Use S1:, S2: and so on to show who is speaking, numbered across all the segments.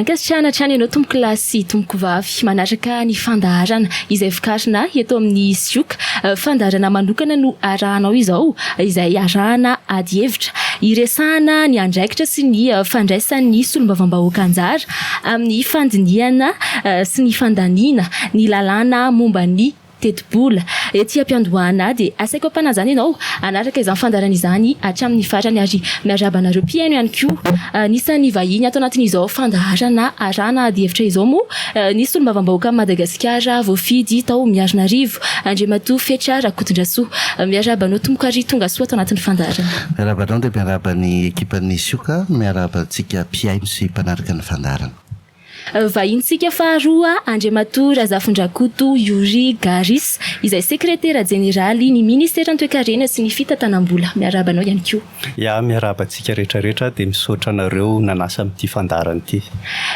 S1: ankasitrahana trany ianao tomboko lasy tomboko vavy manaraka ny fandaharana izay vokarina eto amin'ny sioka. Fandaharana manokana no arahanao izao izay arahana ady hevitra iresahana ny andraikitra sy ny fandraisan'ny solombavambahoaka anjara amin'ny fandiniana sy ny fandaniana ny lalàna momba ny tetibola ety ampiandohana dia asaiko ampanazana ianao anaraka izany fandaharana izany hatramin'ny farany ary miarabanareo mpiaino ihany koa nisan'ny vahiny ato anatin'izao fandaharana arahana ady hevitra izao moa nisy solombavambahoaka Madagasikara voafidy tao Miarinarivo Andriamatoa Fehitra Rakotondrasoa miarabanao tomboko ary tonga soa ato anatin'ny fandaharana.
S2: Miarabanao dia miaraban'ny ekipan'ny sioka miarabantsika mpiaino sy mpanaraka ny fandaharana.
S1: Vahintsika faharoa Andriamatoa Razafindrakoto Yuri Garis izay sekretera jeneraly ny ministera toe-karena sy ny fitantanam-bola miarabanao ihany koa.
S3: Ya miarabantsika rehetrarehetra dia misaotra anareo nanasa amin'ity fandaharana ity.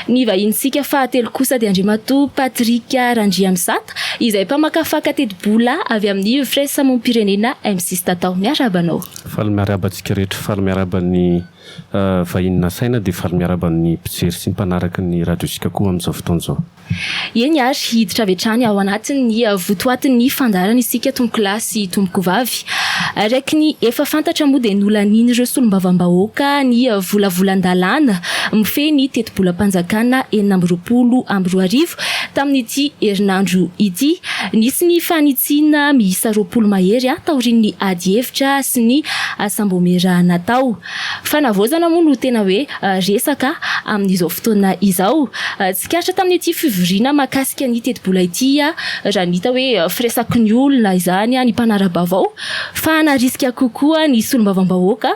S1: Ny vahintsika fahatelo kosa dia Andriamatoa Patrika Randriamisata izay mpamakafaka tetibola avy amin'ny firaisamom-pirenena M6 Tatao miarabanao.
S4: Faly miarabantsika rehetra faly miaraban'ny vahinina saina dia faly miaraban'ny mpijery sy mpanaraka ny radiosika koa amin'izao fotoana izao.
S1: Eny ary hiditra avy hatrany ao anatin'ny votoatin'ny fandaharana isika tomboko lasy tomboko vavy. Araiky ny efa fantatra moa dia nolaniny ireo solombavambahoaka ny volavolan-dalàna mifehy ny tetibolam-panjakana 2024 tamin'ity herinandro ity. Nisy ny fanitsiana miisa 20 mahery taorian'ny ady hevitra sy ny asambomera natao. Fanavozana moa no tena hoe resaka amin'izao fotoana izao. Tsikaritra tamin'ity fivoriana makasika ny tetibola ity raha nita hoe firesaky ny olona izany ny mpanara-bavao fa narisika kokoa ny solombavambahoaka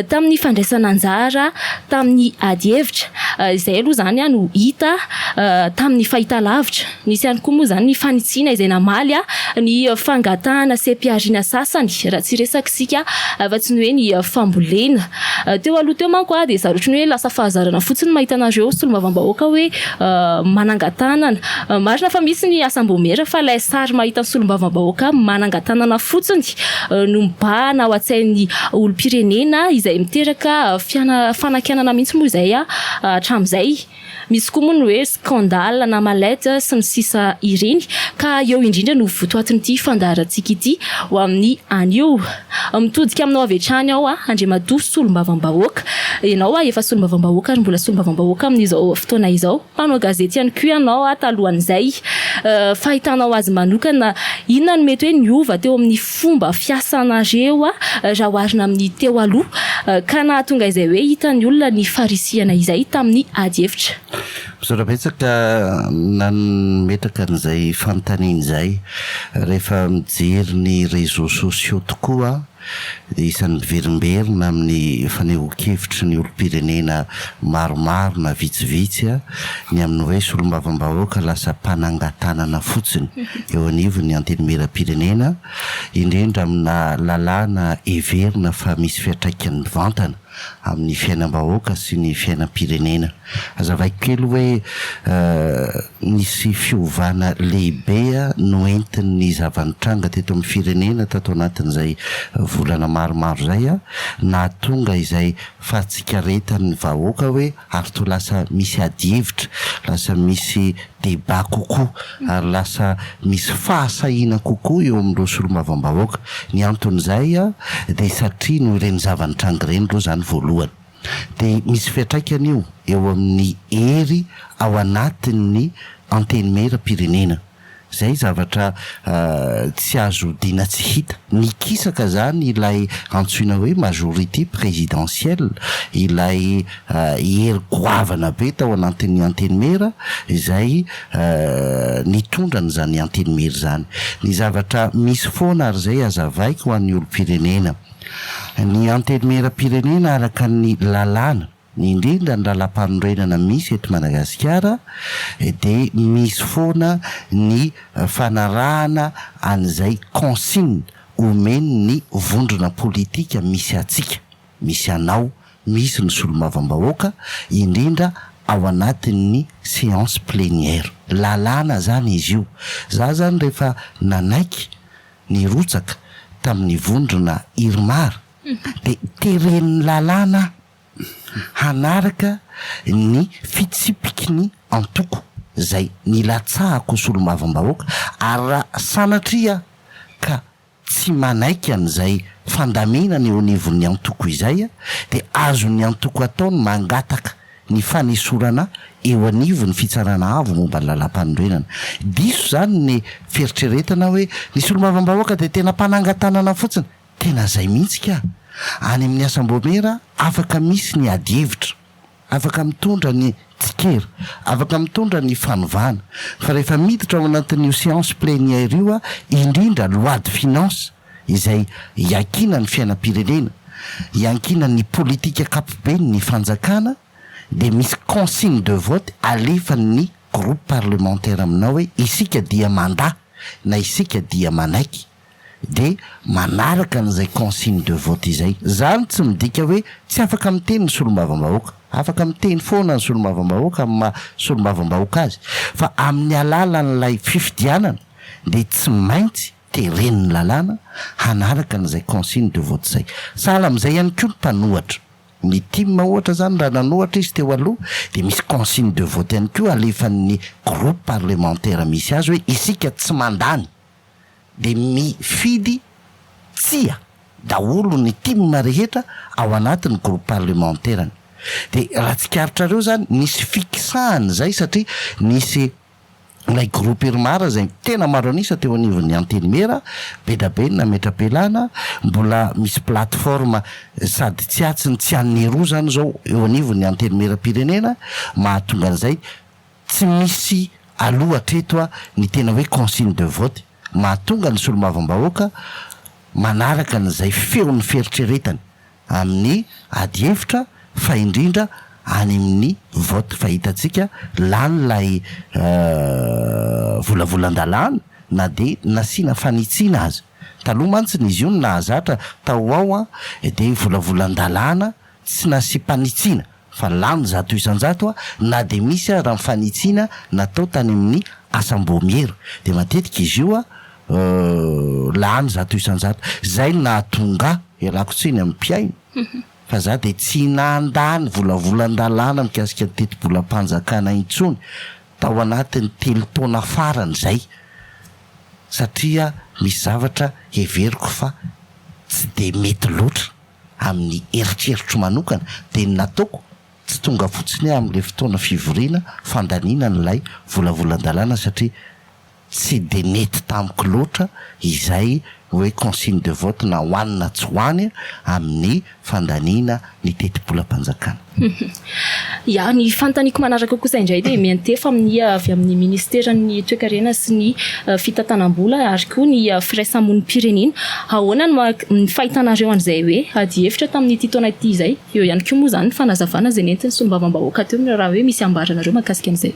S1: tamin'ny fandraisana anjara tamin'ny ady hevitra izay aloha zany no hita tamin'ny fahitalavitra. Nisy ihany koa moa zany ny fanitsiana izay namaly ny fangatahana sy mpiarina sasany raha tsy resaky sika afa-tsy ny hoe ny fambolena. Teo aloha teo manko dia zarotry ny hoe lasa fahazarana fotsiny mahita anareo solombavambahoaka hoe manangatanana. Marina fa misy ny asambomera fa ilay sary mahita ny solombavambahoaka manangatanana fotsiny no mibahana ao an-tsain'ny olom-pirenena izay miteraka fanakianana mihitsy moa izay hatramin'izay. Misy koa moa ny hoe skandala na maleta sy ny sisa ireny ka eo indrindra no votoatin'ity fandaharantsika ity ho amin'ny anio. Mitodika aminao avy hatrany ao Andriamatoa solombavambahoaka. Ianao efa solombavambahoaka ary mbola solombavambahoaka amin'izao fotoana izao. Mpanao gazety ihany koa ianao talohan'izay. Fahitanao azy manokana inona no mety hoe niova teo amin'ny fomba fiasanareo raha oharina amin'ny teo aloha ka nahatonga izay hoe hitan'ny olona ny farisiana izay tamin'ny ady hevitra.
S2: Misaotra-betsaka nanometraka an'izay fanontaniana izay rehefa mijery ny réseaux sociaux tokoa isan'ny miverimberina amin'ny fanehoan-kevitry ny olom-pirenena maromaro na vitsivitsy ny amin'ny hoe solombavambahoaka lasa mpanangatanana fotsiny eo anivon'ny antenimieram-pirenena indrindra amina lalàna heverina fa misy fiantraikany mivantana amin'ny fiainam-bahoaka sy ny fiainam-pirenena. Azavaiko kely hoe nisy fiovana lehibe no entin'ny zavanitranga teto amin'ny firenena tato anatin'izay volana maromaro zay nahatonga izay fahatsikaretan'ny vahoaka hoe ary to lasa misy ady hevitra, lasa misy débat kokoa ary lasa misy fahasahiana kokoa eo amin'ireo solombavambahoaka. Ny anton'izay dia satria no ireny zavanitranga ireny aloha zany voalohany dia misy fiantraikany io eo amin'ny hery ao anatin'ny antenimieram-pirenena. Zay zavatra tsy azo dina tsy hita. Nikisaka zany ilay antsoina hoe majorité présidentielle, ilay hery goavana be tao anatin'ny antenimera izay nitondra n'izany antenimera zany. Ny zavatra misy foana ary zay azavaiko ho an'ny olom-pirenena. Ny antenimieram-pirenena araka ny lalàna ny indrindra ny lalam-panorenana misy eto Madagasikara dia misy foana ny fanarahana an'izay consigne omeny ny vondrona politika misy atsika, misy anao, misy ny solombavambahoaka indrindra ao anatin'ny séance plénière. Lalàna zany izy io. Za zany rehefa nanaiky ny rotsaka tamin'ny vondrona Irmara dia teren'ny lalàna hanaraka ny fitsipiky ny antoko zay ny latsahako solomavambahoaka ary raha sanatria ka tsy manaiky an'izay fandaminana eo anivon'ny antoko izay de azony antoko ataony mangataka ny fanesorana eo anivo ny fitsarana avo momba ny lalam-panondrenana. Diso zany ny feritreretana hoe ny solomavambahoaka de tena mpanangatanana fotsiny. Tena zay mihitsy ka. Any amin'ny asam-bomera afaka misy ny adievitra, afaka mitondra ny tsikera, afaka mitondra ny fanovana. Fa rehefa miditra ao anatin'io séance plénière io indrindra loi de finance izay iakina ny fiainam-pirenena, iankina ny politika kapobeny ny fanjakana, de misy consigne de vote alefan'ny groupe parlementaire aminao hoe isika dia mandat na isika dia manaiky, de manaraka an'izay consigne de vote izay. Zany tsy midika hoe tsy afaka miteny ny solomavambahoaka, afaka miteny foana ny solomavambahoaka amin'ny maha solomavambahoaka azy, fa amin'ny alalan'ilay fifidianana de tsy maintsy teren'ny lalàna hanaraka an'izay consigne de vote zay. Sahala amin'izay ihany koa ny mpanohatra. Ny team ohatra zany raha nanohatra izy teo aloha de misy consigne de vote ihany koa alefan'ny groupe parlementaire misy azy hoe isika tsy mandany, de mifidy tsia daholo ny team rehetra ao anatin'ny groupe parlementaire. De raha tsikaritra zany misy fikisahany zay satria misy lay groupe irmara zay tena maro anisa teo anivon'ny antenimera be da be nametra-pelana, mbola misy plateforme sady tsy atsiny tsy an'ny roa zany zao eo anivon'ny antenimera pirenena, mahatonga an'izay tsy misy alohatreto ny tena hoe consigne de vote, mahatonga ny solomavambahoaka manaraka an'izay feon'ny feritreretany amin'ny adievitra fa indrindra any amin'ny vote. Fahitantsika lany lay volavolan-dalàna na de nasiana fanitsina azy. Taloha mantsiny izy io nahazatra tao ao de volavolan-dalàna tsy nasy-panitsina fa lany 100 isan-jato na de misy raha fanitsina natao tany amin'ny asam-bomera de matetika izy io lany 100 isan-jato. Zay nahatonga ialako tsiny amin'ny mpiaina fa za de tsy nandany volavolan-dalàna mikasika ny teti-bolam-panjakana intsony tao anatin'ny 3 taona farany zay, satria misy zavatra heveriko fa tsy de mety loatra amin'ny eritreritro manokana de nataoko tsy tonga fotsiny amin'le fotoana fivoriana fandaniana n'ilay volavolan-dalàna satria tsy de nety tamiko loatra izay hoe consigne de vote na hoanina tsy hoany amin'ny fandaniana ny teti-bolam-panjakana.
S1: Ya, ny fantaniko manaraka kosa indray de miantefa amin'ny avy amin'ny ministeran'ny toe-karena sy ny fitantanam-bola ary koa ny firaisamon'ny pirenena. Ahoana ny fahitanareo an'izay hoe adievitra tamin'ity taona ity izay? Eo ihany koa moa zany ny fanazavana zay nentin'ny solomavambahoaka teo raha hoe misy ambaranareo mahakasika an'izay.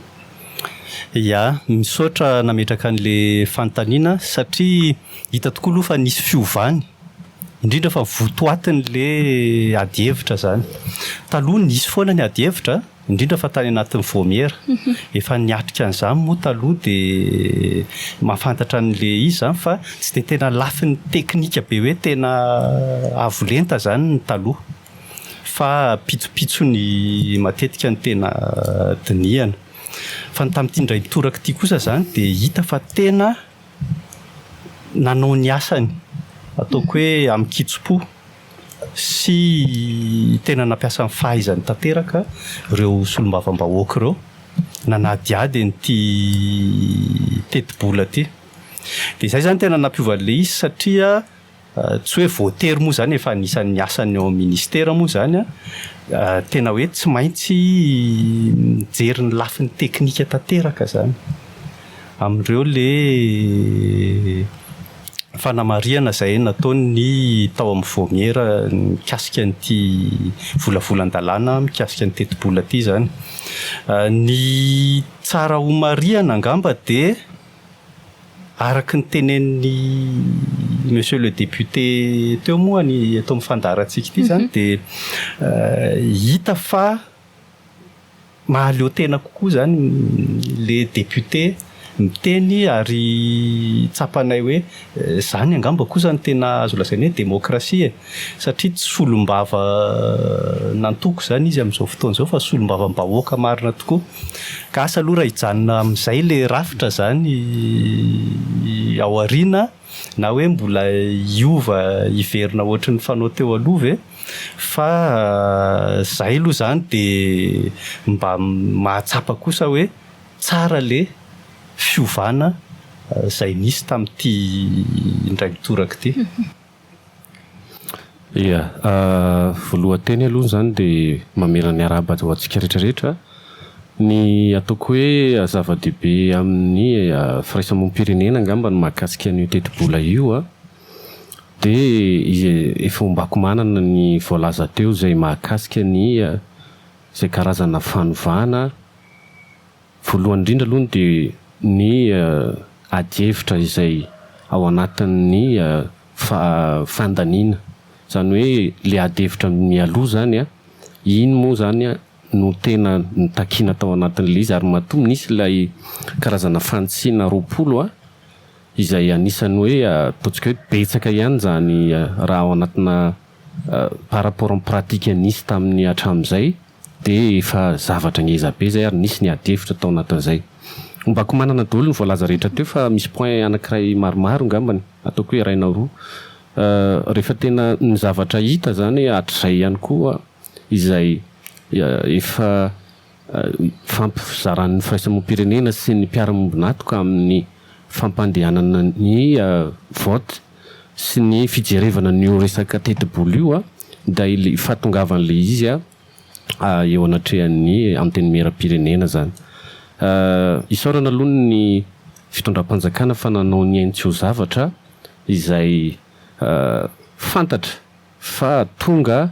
S3: Ya, misaotra nametraka an'le fantaniana satria hita tokoa aloha fa nisy fiovany indrindra fa votoatin'le adievitra zany. Taloha nisy foana ny adievitra indrindra fa tany anatin'ny vomiera efa niatrika an'izany moa taloha de mahafantatra an'le izy zany fa tsy de tena lafin'ny teknika be hoe tena avolenta zany ny taloha fa pitsopitsony matetika ny tena dinihana. Fa ny tamin'ity indray toraka ity kosa zany de hita fa tena nanao ny asany ataoko hoe amin'ny kitso-po sy tena nampiasa ny fahaizany tanteraka ireo solomavambahoaka ireo nanadiady an'ity teti-bola ty. De izay zany tena nampiova le izy satria tsy hoe voatery moa zany efa anisan'ny asany ao amin'ny ministera moa zany tena hoe tsy maintsy mijery ny lafin'ny teknika tanteraka zany amin'ireo le fanamariana zay nataony tao amin'ny vomiera mikasika an'ity volavolan-dalàna mikasika ny teti-bola ty zany. Ny tsara homariana angamba de araky ny tenen'ny monsieur le député teo moa ny atao mifandarantsika ity zany de hita fa mahaleo tena kokoa zany le député miteny ary tsapanay hoe zany angamba kosa ny tena azo lazaina hoe demokrasia satria tsy solombava nantoko zany izy amin'izao fotoana izao fa solombava-bahoaka marina tokoa ka asa aloha raha hijanona amin'izay le rafitra zany ao ariana na hoe mbola iova hiverina ohatry ny fanao teo aloha ve fa zay aloha zany dia mba mahatsapa kosa hoe tsara le fiovana izay nisy tamin'ity indray mitoraka ity.
S4: Ia, voalohan-teny aloha zany dia mamelany araba ho antsika rehetrarehetra ny ataoko hoe zava-dehibe amin'ny firaisamoam-pirenena angamba no mahakasika an'io teti-bola io dia efa ombako manana ny voalaza teo izay mahakasika ny izay karazana fanovana. Voalohany indrindra aloha dia ny adievitra izay ao anatin'ny fandaniana, zany hoe le adievitra mialoha zany iny moa zany no tena nitakiana tao anatin'ilay izy ary matoa nisy ilay karazana fantsiana 20 izay anisany hoe ataontsika hoe betsaka ihany zany raha ao anatina par rapport amin'ny pratika nisy tamin'ny hatramin'izay dia efa zavatra ngeza be zay ary nisy ny adievitra tao anatin'izay. Ombako manana daholo ny voalaza rehetra teo fa misy point anankiray maromaro ngambany ataoko hoe raina roa rehefa tena ny zavatra hita zany hatrizay ihany koa izay efa fampizaran'ny firaisamoam-pirenena sy ny mpiara-mombonatoka amin'ny fampandehanana ny vote sy ny fijerevana n'io resaka teti-bola io da fahatongavan'le izy eo anatrehan'ny anteny meram-pirenena zany. Isaorana aloha ny fitondram-panjakana fa nanao ny ainy tsy ho zavatra izay fantatra fa tonga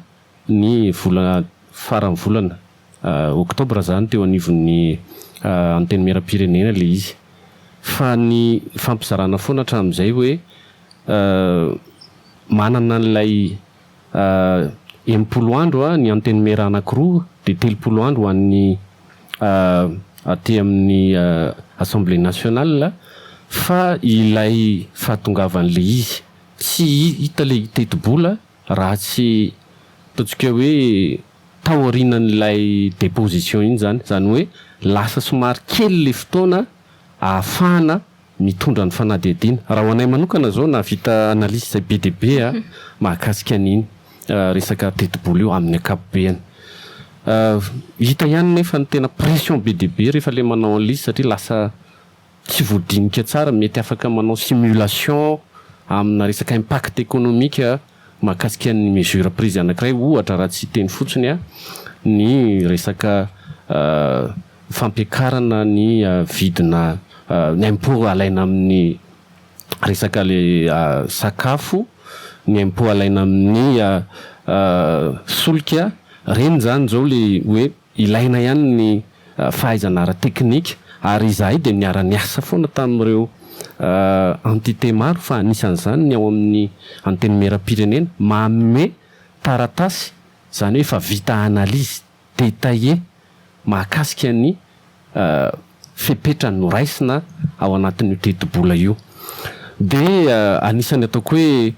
S4: ny vola faran'ny volana oktobra zany teo anivon'ny anteny meram-pirenena le izy fa ny fampizarana foana hatramin'izay hoe manana n'ilay 80 andro ny anteny mera anankiroa dia 30 andro an'ny aty amin'ny assemblée nationale fa ilay fahatongavan'le izy tsy hita le teti-bola raha tsy ataontsika hoe taorianan'ilay déposition iny zany hoe lasa somary kely le fotoana ahafahana mitondra ny fanadihadiana. Raha ho anay manokana zao na vita analyse izay be dia be mahakasika an'iny resaka teti-bola io amin'ny ankapobeny. Hita ihany nefa ny tena pression be dia be rehefa le manao analyse satria lasa tsy voadinika tsara, mety afaka manao simulation amina resaka impact économique mahakasika ny mesure prise anankiray ohatra raha tsy teny fotsiny ny resaka fampiakarana ny vidina ny impôt alaina amin'ny resaka le sakafo, ny impôt alaina amin'ny solika reny zany zao le hoe ilaina ihany ny fahaizana ara-teknika ary izahay dia miara-niasa foana tamin'ireo entité maro fa anisan'izany ny ao amin'ny anteny meram-pirenena manome taratasy zany hoe efa vita analyse détaillé mahakasika ny fepetra noraisina ao anatin'io teti-bola io dia anisany ataoko hoe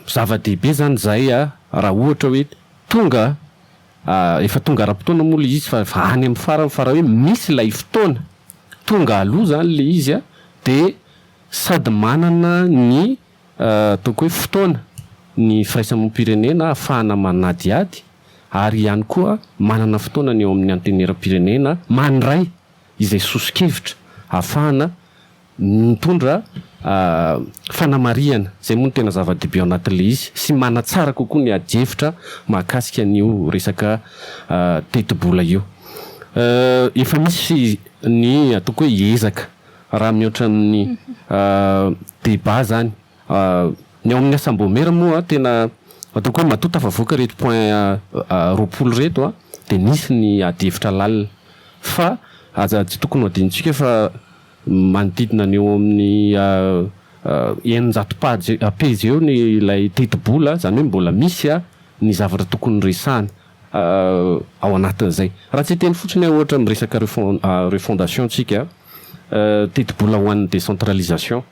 S4: zava-dehibe zany zay raha ohatra hoe tonga efa tonga ara-potoana moa le izy fa any amin'ny fara hoe misy ilay fotoana tonga aloha zany le izy dia sady manana ny ataoko hoe fotoana ny firaisamoam-pirenena ahafahana manadiady ary ihany koa manana fotoana ny eo amin'ny anteneram-pirenena mandray izay sosikevitra ahafahana mitondra fanamariana zay moa no tena zava-dehibe ao anatin'le izy sy manatsara kokoa ny adievitra mahakasika an'io resaka teti-bola io. Efa misy ny ataoko hoe ezaka raha mihoatra amin'ny débat zany ny ao amin'ny asambomera moa tena ataoko hoe matota fa voaka reto point 20 reto dia nisy ny adievitra lalina fa aza tsy tokony adinitsika fa manodidina ny eo amin'ny 900 page eo ny ilay teti-bola zany hoe mbola misy ny zavatra tokony resahana ao anatin'izay. Raha tsy teny fotsiny ohatra miresaka refondation tsika teti-bola ho an'ny décentralisation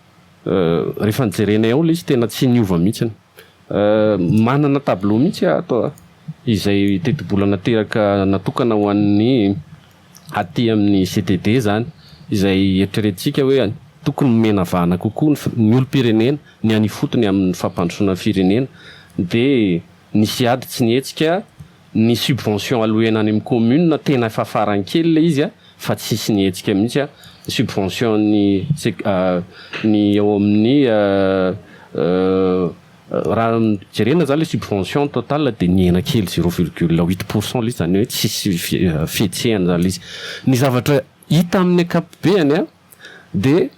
S4: rehefa nijerenay ao le izy tena tsy niova mihitsiny manana tableau mihitsy atao izay teti-bola nateraka natokana ho an'ny aty amin'ny CTD zany izay eritreretintsika hoe tokony mena vahana kokoa ny olo-pirenena ny any fotony amin'ny fampandrosoana firenena dia nisy ady tsy nietsika ny subvention aloena any amin'ny commune tena efa farankely le izy fa tsisy nietsika mihitsy subvention ny eo amin'ny raha jerena zany le subvention totale dia niena kely 0,8% le zany hoe tsisy fihetsehana zany le izy ny zavatra hita amin'ny ankapobeny dia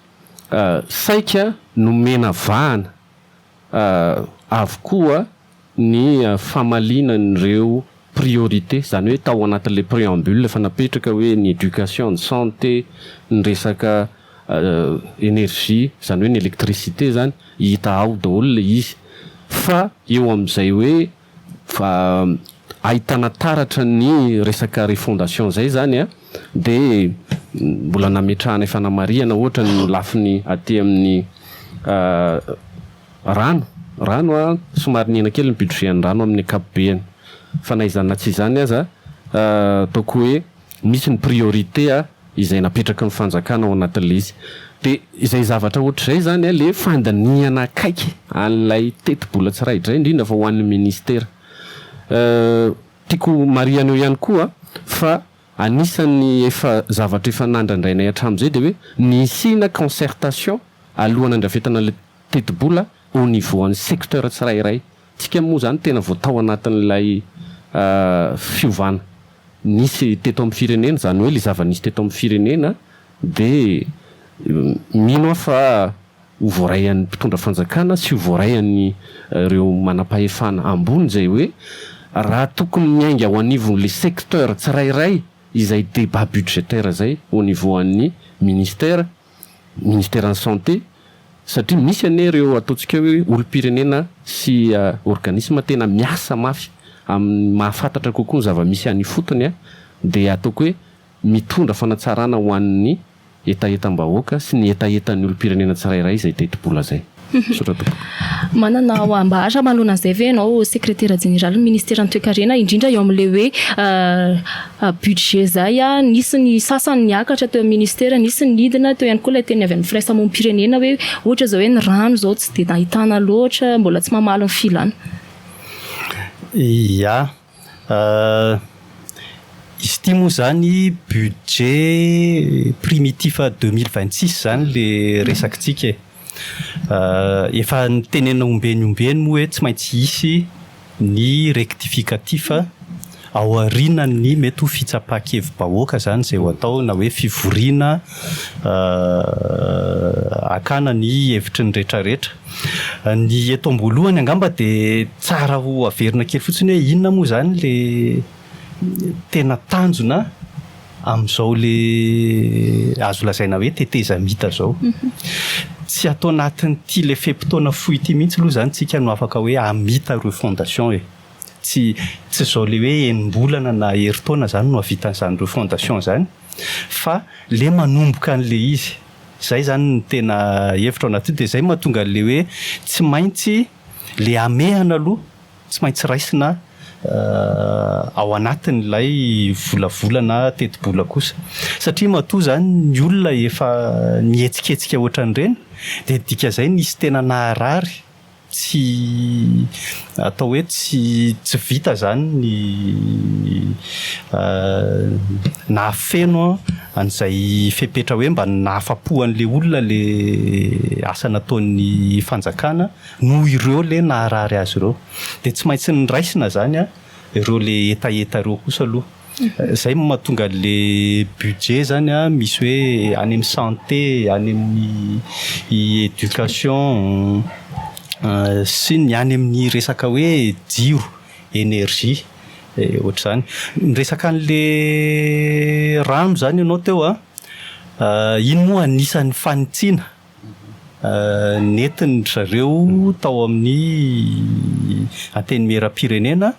S4: saika nomena vahana avokoa ny famalinan'ireo priorité zany hoe tao anatin'le préambule fa napetraka hoe ny éducation ny santé ny resaka énergie zany hoe ny électricité zany hita ao daholo le izy fa eo amin'izay hoe fa ahitana taratra ny resaka refondation zay zany dia mbola nametrahana fanamariana ohatra ny lafiny aty amin'ny rano somary niena kely ny budget-ny rano amin'ny ankapobeny fa na izany na tsy izany aza ataoko hoe misy ny priorité izay napetraka ny fanjakana ao anatin'le izy dia izay zavatra ohatr'izay zany le fandaniana akaiky an'ilay teti-bola tsiraidray indrindra fa ho an'ny ministera tiako mariana eo ihany koa fa anisan'ny efa zavatra efa nandrandrainay hatramin'izay dia hoe nisina concertation alohan'ny andrafetana le teti-bola au niveau an'ny secteur tsirairay tsika moa zany tena voatao anatin'ilay fiovana nisy teto amin'ny firenena zany hoe le zava-nisy teto amin'ny firenena dia mino fa ho voarayan'ny mpitondra fanjakana sy ho voarayan'ny reo manam-pahefana ambony zay hoe raha tokony miainga ao anivon'le secteur tsirairay izay débat budgétaire zay au niveau an'ny ministère en santé satria misy anereo ataontsika hoe olo-pirenena sy organisme tena miasa mafy amin'ny mahafantatra kokoa ny zava-misy any fotony dia ataoko hoe mitondra fanatsarana ho an'ny etaetam-bahoaka sy ny etaetan'ny olo-pirenena tsirairay izay teti-bola zay
S1: manana ambahatra manoloana an'izay ve ianao secrétaire général ny ministère ny toe-karena indrindra eo amin'le hoe budget zay nisy ny sasany niakatra teo amin'ny ministère nisy ny nidina teo ihany koa ilay teny avy amin'ny firaisamoam-pirenena hoe ohatra zao hoe ny rano zao tsy dia nahitana loatra mbola tsy mamaly ny filana
S3: izy ity moa zany budget primitif 2026 zany le resakintsika efa nitenena ombeny moa hoe tsy maintsy hisy ny rectificatif ao arinany mety ho fitsapakevim-bahoaka zany zay ho atao na hoe fivoriana akana ny hevitry ny rehetrarehetra ny eto am-boalohany angamba dia tsara ho averina kely fotsiny hoe inona moa zany le tena tanjona amin'izao le azo lazaina hoe tetezamita zao tsy atao anatin'ity le fempotona fohy ity mihitsy aloha zany tsika no afaka hoe amita reo fondation tsy zao le hoe enim-bolana na herintaona zany no havitan'izany reo fondation zany fa le manomboka an'le izy zay zany ny tena hevitra ao anaty dia zay mahatonga le hoe tsy maintsy le amehana aloha tsy maintsy raisina ao anatin'ilay volavolana teti-bola kosa satria matoa zany ny olona efa nihetsiketsika ohatran'ireny dia dika zay nisy tena naharary tsy atao hoe tsy vita zany ny nahafeno an'izay fepetra hoe mba nahafapo an'le olona le asa nataon'ny fanjakana noho ireo le naharary azy ireo dia tsy maintsy ny raisina zany ireo le etaeta ireo kosa aloha zay mahatonga le budget zany misy hoe any amin'ny santé any amin'ny éducation sy ny any amin'ny resaka hoe jiro énergie ohatra zany ny resaka an'le rano zany ianao teo iny moa anisan'ny fanitsiana netiny zareo tao amin'ny anteny meram-pirenena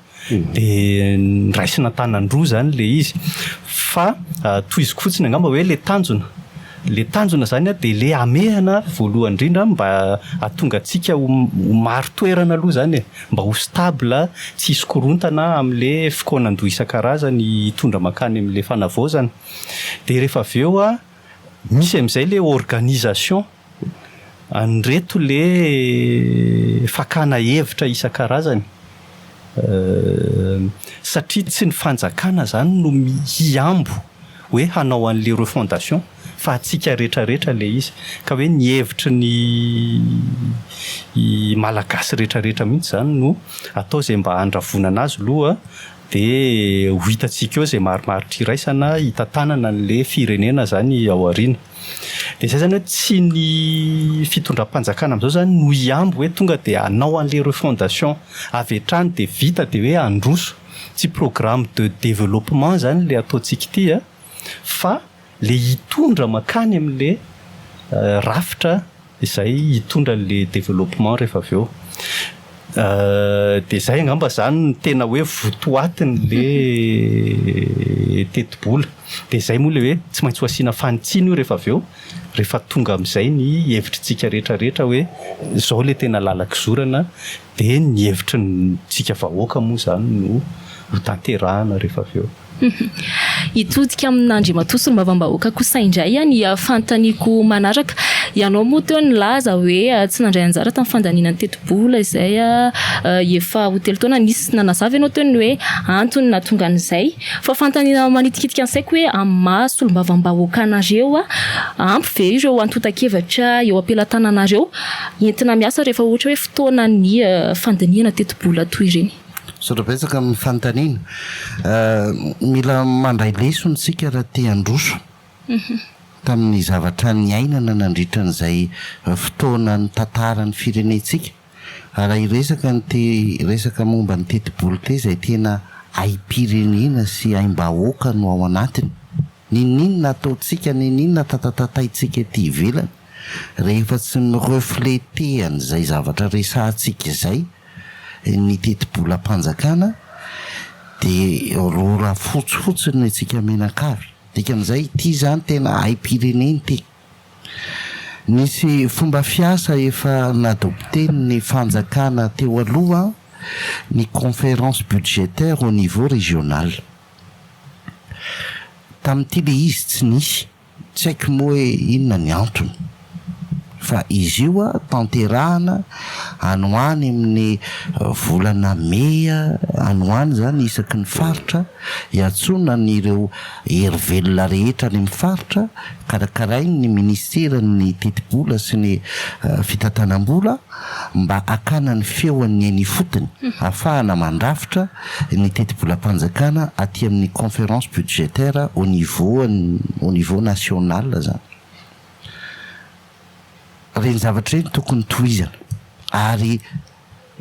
S3: dia raisina tanandroa zany le izy fa toy izy fotsiny angamba hoe le tanjona le tanjona zany a de le amehana voalohany indrindra mba atonga antsika ho maro toerana aloha zany e mba ho stable tsy hisy korontana am'le fikonan-doha isan-karazany hitondra makany am'le fanavaozana de rehefa avy eo a misy am'izay le organisation anreto le fakana hevitra isan-karazany satria tsy ny fanjakana zany no hiambo hoe hanao an'le refondation fa atsika rehetrarehetra le izy ka hoe ny hevitry ny malagasy rehetrarehetra mihitsy zany no atao zay mba handravonana azy aloha de ho hitatsika eo zay marimaritra iraisana hitantanana n'le firenena zany ao aoriana de zay zany hoe tsy ny fitondram-panjakana am'izao zany no hiambo hoe tonga de anao an'le refondation avy hatrany de vita de hoe androso tsy programme de développement zany le ataontsika ity a fa le hitondra makany am'le rafitra izay hitondra le développement rehefa avy eo de zay angamba zany tena hoe votoatiny le tetibola de zay moa le hoe tsy maintsy ho asiana fanitsiny io rehefa avy eo rehefa tonga am'izay ny hevitrytsika rehetrarehetra hoe zao le tena lalakizorana de ny hevitry ntsika vahoaka moa zany no ho tanterahana rehefa avy eo
S1: hitodika amin'Andriamatoa Mavambahoaka kosa indray ny fantaniko manaraka ianao moa teo nilaza hoe tsy nandray anjara tamin'ny fandaninan'ny tetibola izay efa hotelo taona nisy nanazava ianao teo ny hoe antony nahatonga an'izay fa fantanina manitikitika an'saiko hoe amin'ny maha solom-bavambahoaka anareo ampy ve ireo antotan-kevatra eo ampelantananareo entina miasa rehefa ohatra hoe fotoana ny fandaniana tetibola toy ireny
S2: sorabetsaka amin'ny fantaniana mila mandray lesony sika raha te androso tamin'ny zavatra ny ainana nandritra n'izay fotoana ny tantarany firenentsika raha iresaka resaka momba ny tetibola te izay tena aim-pirenena sy aim-bahoaka no ao anatiny ninona ataontsika ninona tatatataitsika ety ivelany rehefa tsy ny reflété an'izay zavatra resahantsika izay ny tetibolam-panjakana de rora fotsofotsiny antsika menakavy dikan'izay ity zany tena aim-pireneny ty nisy fomba fiasa efa nadopte ny fanjakana teo aloha ny conférence budgétaire au niveau régional tamin'ity le izy tsy nisy tsy haiko moa hoe inona ny antony fa izy io tanterahana anoany amin'ny volana mea anoany zany isaky ny faritra iatsona n'ireo herivelona rehetra any amin'ny faritra karakarainy ny ministerany tetibola sy ny fitantanam-bola mba akana ny feon'ny any fotony ahafahana mandrafitra ny tetibolam-panjakana aty amin'ny conférence budgétaire au niveau national zany reny zavatra reny tokony tohizana ary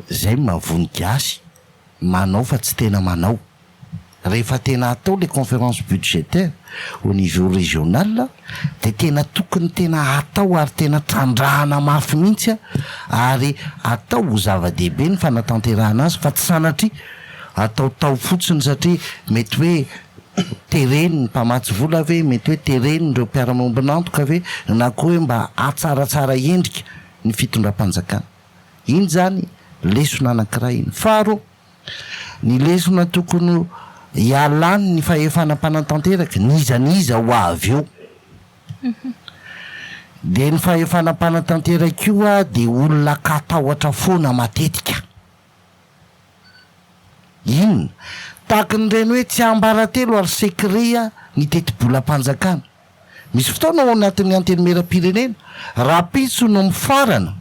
S2: zay mavonigasy manao fa tsy tena manao rehefa tena atao le conférence budgétaire au niveau régional de tena tokony tena atao ary tena trandrahana mafy mihitsy ary atao ho zava-dehibe ny fanatanterahana azy fa tsy sanatry atao fotsiny satria mety hoe tereny ny mpamatsy vola ve mety hoe tereny ndreo mpiara-mombonantoka ve na koa hoe mba atsaratsara endrika ny fitondram-panjakana iny zany lesona anankiray iny faro ny lesona tokony hialany ny fahefanam-panatanteraka nizaniza ho avy eo de ny fahefanam-panatanteraka io de olona katahotra foana matetika inona tahaka nyreny hoe tsy ambaratelo ary secret ny tetibolam-panjakana misy fotoana ao anatin'ny antenimera-pirenena rapitso no mifarana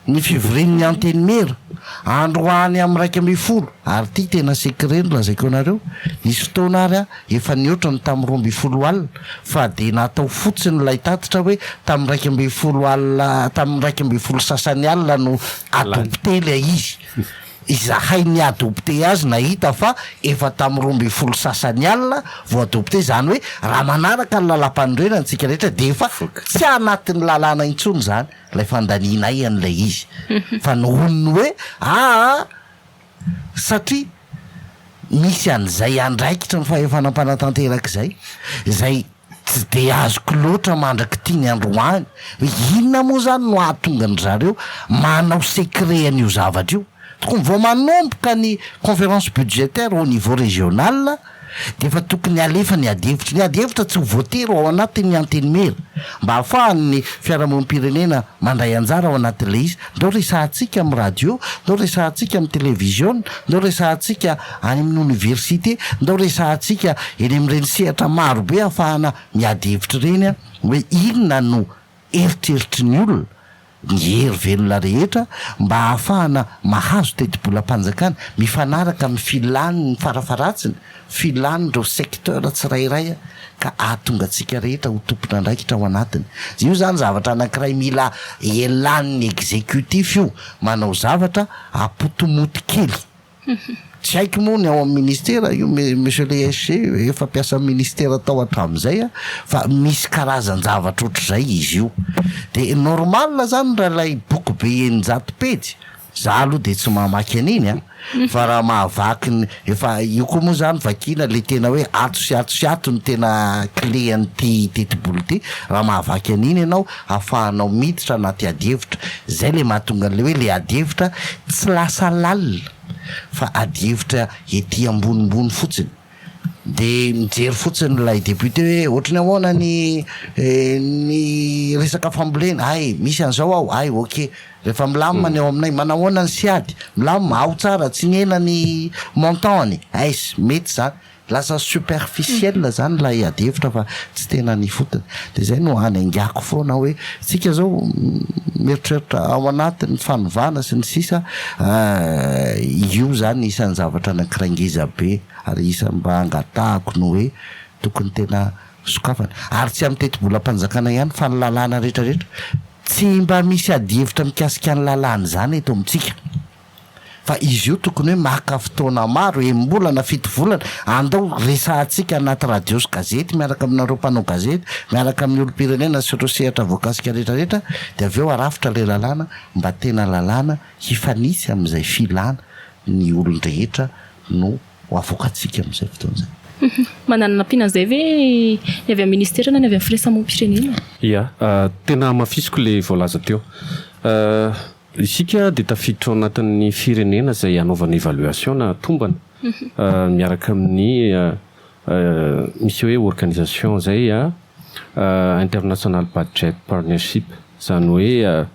S2: ny fivoren'ny antenimera androany amin'ny 120 ary ty tena secret no lazaiko anareo nisy fotoana ary efa nioatra ny tamin'ny 12 alina fa de natao fotsiny lay tatitra hoe tamin'ny 12 alina tamin'ny 12 sasany alina no adopté le izy izahay ny adopté azy nahita fa efa tamin'ny 12 sasany alina vao adopté zany hoe raha manaraka ny lalam-pandroena antsika rehetra de efa tsy anatin'ny lalàna intsony zany lay fandaninay an'ilay izy fa nohonony hoe satria misy an'izay andraikitra ny fahefanam-panatanteraka zay tsy de azoko loatra mandraky tia ny androany hoe inona moa zany no ahatonga ny zareo manao secret-an'io zavatra io tokony vao manomboka ny conférence budgétaire au niveau régional de efa tokony alefa ny adevitra tsy ho voatery ao anatin'ny antenimera mba ahafahan'ny fiarahamonim-pirenena mandray anjara ao anatin'le izy ndao resahantsika amin'ny radio ndao resahantsika amin'ny télévision ndao resahantsika any amin'ny université ndao resahantsika eny amin'ireny sehatra marobe ahafahana miady hevitra reny a hoe inona no eritreritry ny olona ny hery velona rehetra mba ahafahana mahazo teti-bolam-panjakana mifanaraka amin'ny filaniny farafaratsiny filanin'ireo secteur tsirairay ka ahatonga antsika rehetra ho tompona andraikitra ao anatiny io zany zavatra anankiray mila elan'ny exécutif io manao zavatra apotomoty kely tsy haiko moa ny ao amin'ny ministera io monsieur le SG efa mpiasa amin'ny ministera tao hatramin'izay fa misy karazan-javatra ohatr'izay izy io de normal zany raha lay boky be eninjato pejy za aloha de tsy mamaky an'iny fa raha mahavaky ny efa io koa moa zany vakina le tena hoe ato sy ato ny tena clé an'ity teti-bolo ty raha mahavaky an'iny ianao ahafahanao miditra anaty adevitra zay le mahatonga an'le hoe le adevitra tsy lasa lalina fa adevitra ety ambonimbony fotsiny de mijery fotsiny lay député hoe ohatrany ahoana ny resaka fambolena ay misy an'izao aho ay ok rehefa milamina ny ao aminay manahoana ny siady milamina ao tsara tsy nena ny montantny ay mety zany lasa superficiel zany lay adevitra fa tsy tena ny fotony de zay no hanaingako foana hoe tsika zao mieritreritra ao anatin'ny fanovana sy ny sisa io zany isan'ny zavatra anankiray be ary isa mba angatahako no hoe tokony tena sokafana ary tsy amin'ny teti-bolam-panjakana ihany fa ny lalàna rehetrarehetra tsy mba misy adevitra mikasika ny lalàna zany eto amintsika fa izy io tokony hoe maka fotoana maro embolana fito volana andao resahantsika anaty radio sy gazety miaraka aminareo mpanao gazety miaraka amin'ny olo-pirenena sy ireo sehatra voakasika rehetrarehetra de avy eo arafitra le lalàna mba tena lalàna hifanisy amin'izay filana ny olon-drehetra no avoakatsika amin'izay fotoana zay
S1: manana nampian'izay ve ny avy amin'ny ministera na ny avy amin'ny firaisamonim-pirenena
S4: ia tena mafisiko le voalaza teo isika de tafiditra anatin'ny firenena zay anaovana évaluation na tombana miaraka amin'ny misy hoe organisation zay international budget partnership zany hoe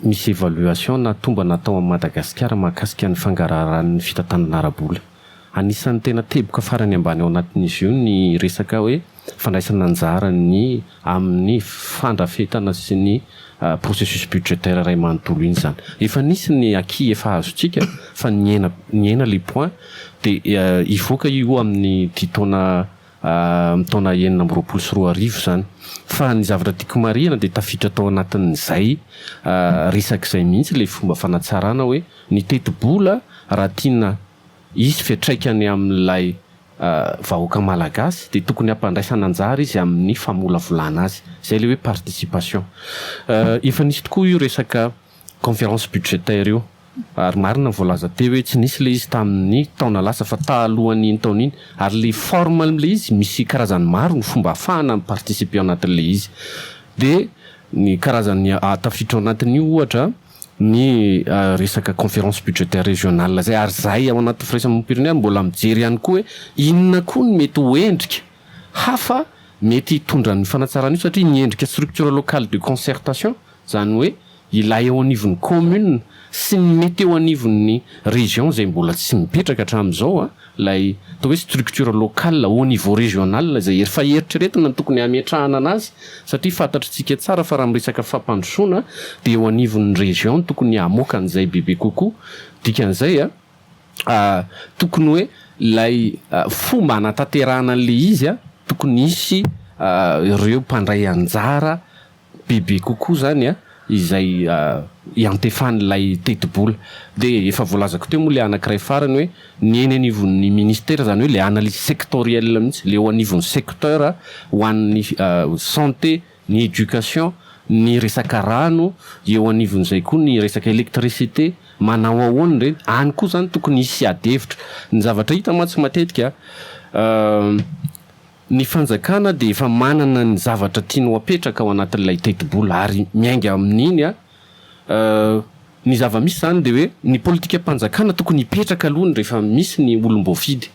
S4: misy évaluation na tombana atao amin'ny Madagasikara mahakasika ny fangararan'ny fitantanana ara-bola anisan'ny tena teboka farany ambany ao anatin'izy io ny resaka hoe fandraisana anjara ny amin'ny fandrafetana sy ny processus budgétaire ray manontolo iny zany efa nisy ny aki efa azotsika fa niena le point de ivoaka io amin'ny taona taona 2024 zany fa ny zavatra tiako marihana de tafiditra tao anatin'izay resak'izay mihitsy le fomba fanatsarana hoe ny teti-bola raha tiana izy fiatraikany amin'ilay vahoaka malagasy de tokony hampandraisana anjara izy amin'ny famolavolana azy zay le hoe participation efa nisy tokoa io resaka conférence budgétaire io ary marina voalaza teo hoe tsy nisy le izy tamin'ny taona lasa fa talohan'iny taona iny ary le forme le izy misy karazany maro ny fomba ahafahana participer anatin'le izy de ny karazany tafiditra anatin'io ohatra ny resaka conférence budgétaire régionale zay ary zay ao anaty firaisamonim-pirenena mbola mijery ihany koa hoe inona koa ny mety ho endrika hafa mety hitondra ny fanatsarana io satria ny endrika structure locale de concertation zany hoe ilay eo anivon'ny commune sy ny mety eo anivon'ny région zay mbola tsy mipetraka hatramin'izao lay atao hoe structure locale au niveau régional zay efa eritreretina tokony hametrahana anazy satria fantatritsika tsara fa raha miresaka fampandrosoana de eo anivon'ny région tokony hamoaka an'izay bebe kokoa dikan'izay tokony hoe lay fomba hanatanterahana an'le izy tokony isy ireo mpandray anjara bebe kokoa zany izay iantefan'ilay teti-bola de efa voalazako teo moa le anankiray farany hoe ny eny anivon'ny ministère zany hoe le analyse sectorielle mihitsy le eo anivon'ny secteur ho an'ny santé ny éducation ny resaka rano eo anivon'izay koa ny resaka électricité manao ahoany reny any koa zany tokony isy adevitra ny zavatra hita matsy matetika ny fanjakana de efa manana ny zavatra tiano apetraka ao anatin'ilay teti-bola ary miainga amin'iny ny zava-misy zany de hoe ny politika mpanjakana tokony hipetraka alohany rehefa misy ny olom-boafidy.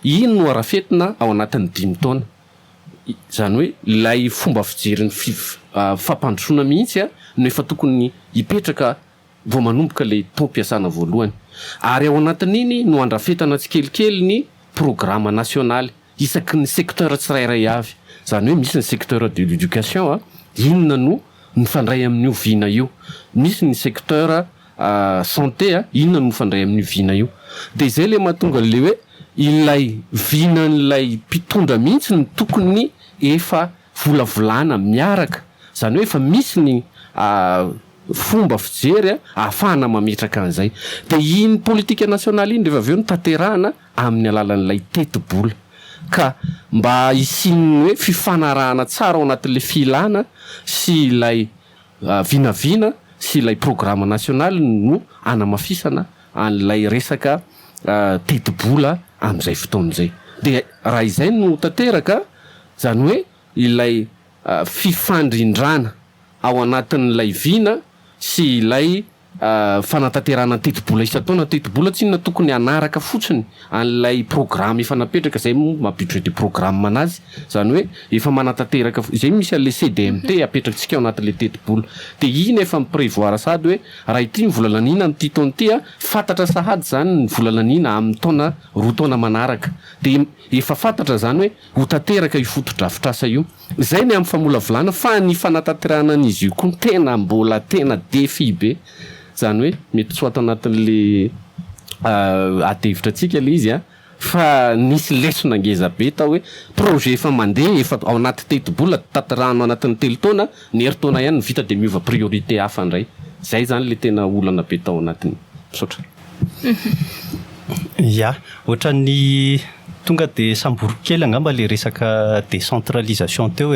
S4: Ino no arafetina ao anatin'ny 5 taona. Zany hoe lay fomba fijery ny fampandrosoana mihitsy no efa tokony hipetraka vao manomboka le taom-piasana voalohany. Ary ao anatin'iny no andrafetana tsikelikely ny programa nasionaly isaky ny secteur tsirairay avy. Zany hoe misy ny secteur de l'éducation inona no mifandray amin'ny oviana io. Misy ny secteur santé inona no mifandray amin'ny oviana io. De zay le mahatonga le hoe ilay vinan'ilay mpitondra mihitsy ny tokony efa volavolana miaraka. Zany hoe efa misy ny fomba fijery ahafahana mametraka an'izay. De iny politika nasionaly iny rehefa aveo no tanterahana amin'ny alalan'ilay teti-bola. Ka mba isin'ny hoe fifanarahana tsara ao anatin'le filana sy ilay vinavina sy ilay programa nasionaly no anamafisana an'ilay resaka teti-bola amin'izay fotoan'izay. De raha izay no tanteraka zany hoe ilay fifandrindrana ao anatin'ilay vina sy ilay fanatanterana teti-bola isan-taona. Teti-bola tsy inona tokony anaraka fotsiny an'ilay programa efa napetraka zay mampidrety programa anazy. Zany hoe efa manatanteraka zay misy an'le CDMT apetrakantsika ao anatin'le teti-bola. De iny efa miprevoira sady hoe raha ity ny vola lanina ny taona ity fantatra sahady zany ny vola lanina amin'ny taona 2 taona manaraka. De efa fantatra zany hoe ho tanteraka io foto-drafitrasa io. Zay ny amin'ny famolavolana fa ny fanatanterana an'izy io koa tena mbola tena défi be. Zany hoe mety tsy ato anatin'le atevitra antsika le izy fa nisy lesona ngeza be tao hoe projet efa mandeha efa ao anaty teti-bola tanterahana anatin'ny 3 taona ny herintaona ihany vita de miova priorité hafa indray. Zay zany le tena olana be tao anatiny misaotra.
S3: Ya, ohatran'ny tonga de samboro kely angamba le resaka décentralisation teo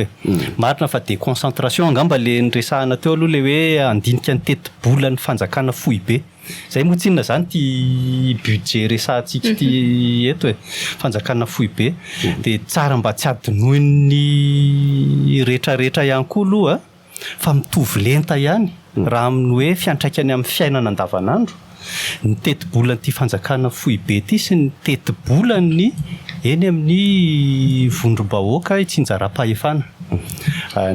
S3: marina fa déconcentration angamba le nyresahana teo aloha le hoe andinika ny teti-bola ny fanjakana fohy be. Zay moa tsinona zany ty budget resahantsika ty eto fanjakana fohy be. De tsara mba tsy adinoin'ny rehetrarehetra ihany koa aloha fa mitovy lenta ihany raha amin'ny hoe fiantraikany amin'ny fiainana andavanandro. Ny teti-bola ny ty fanjakana fohy be ty sy ny teti-bola ny eny amin'ny vondrom-bahoaka tsinjaram-pahefana.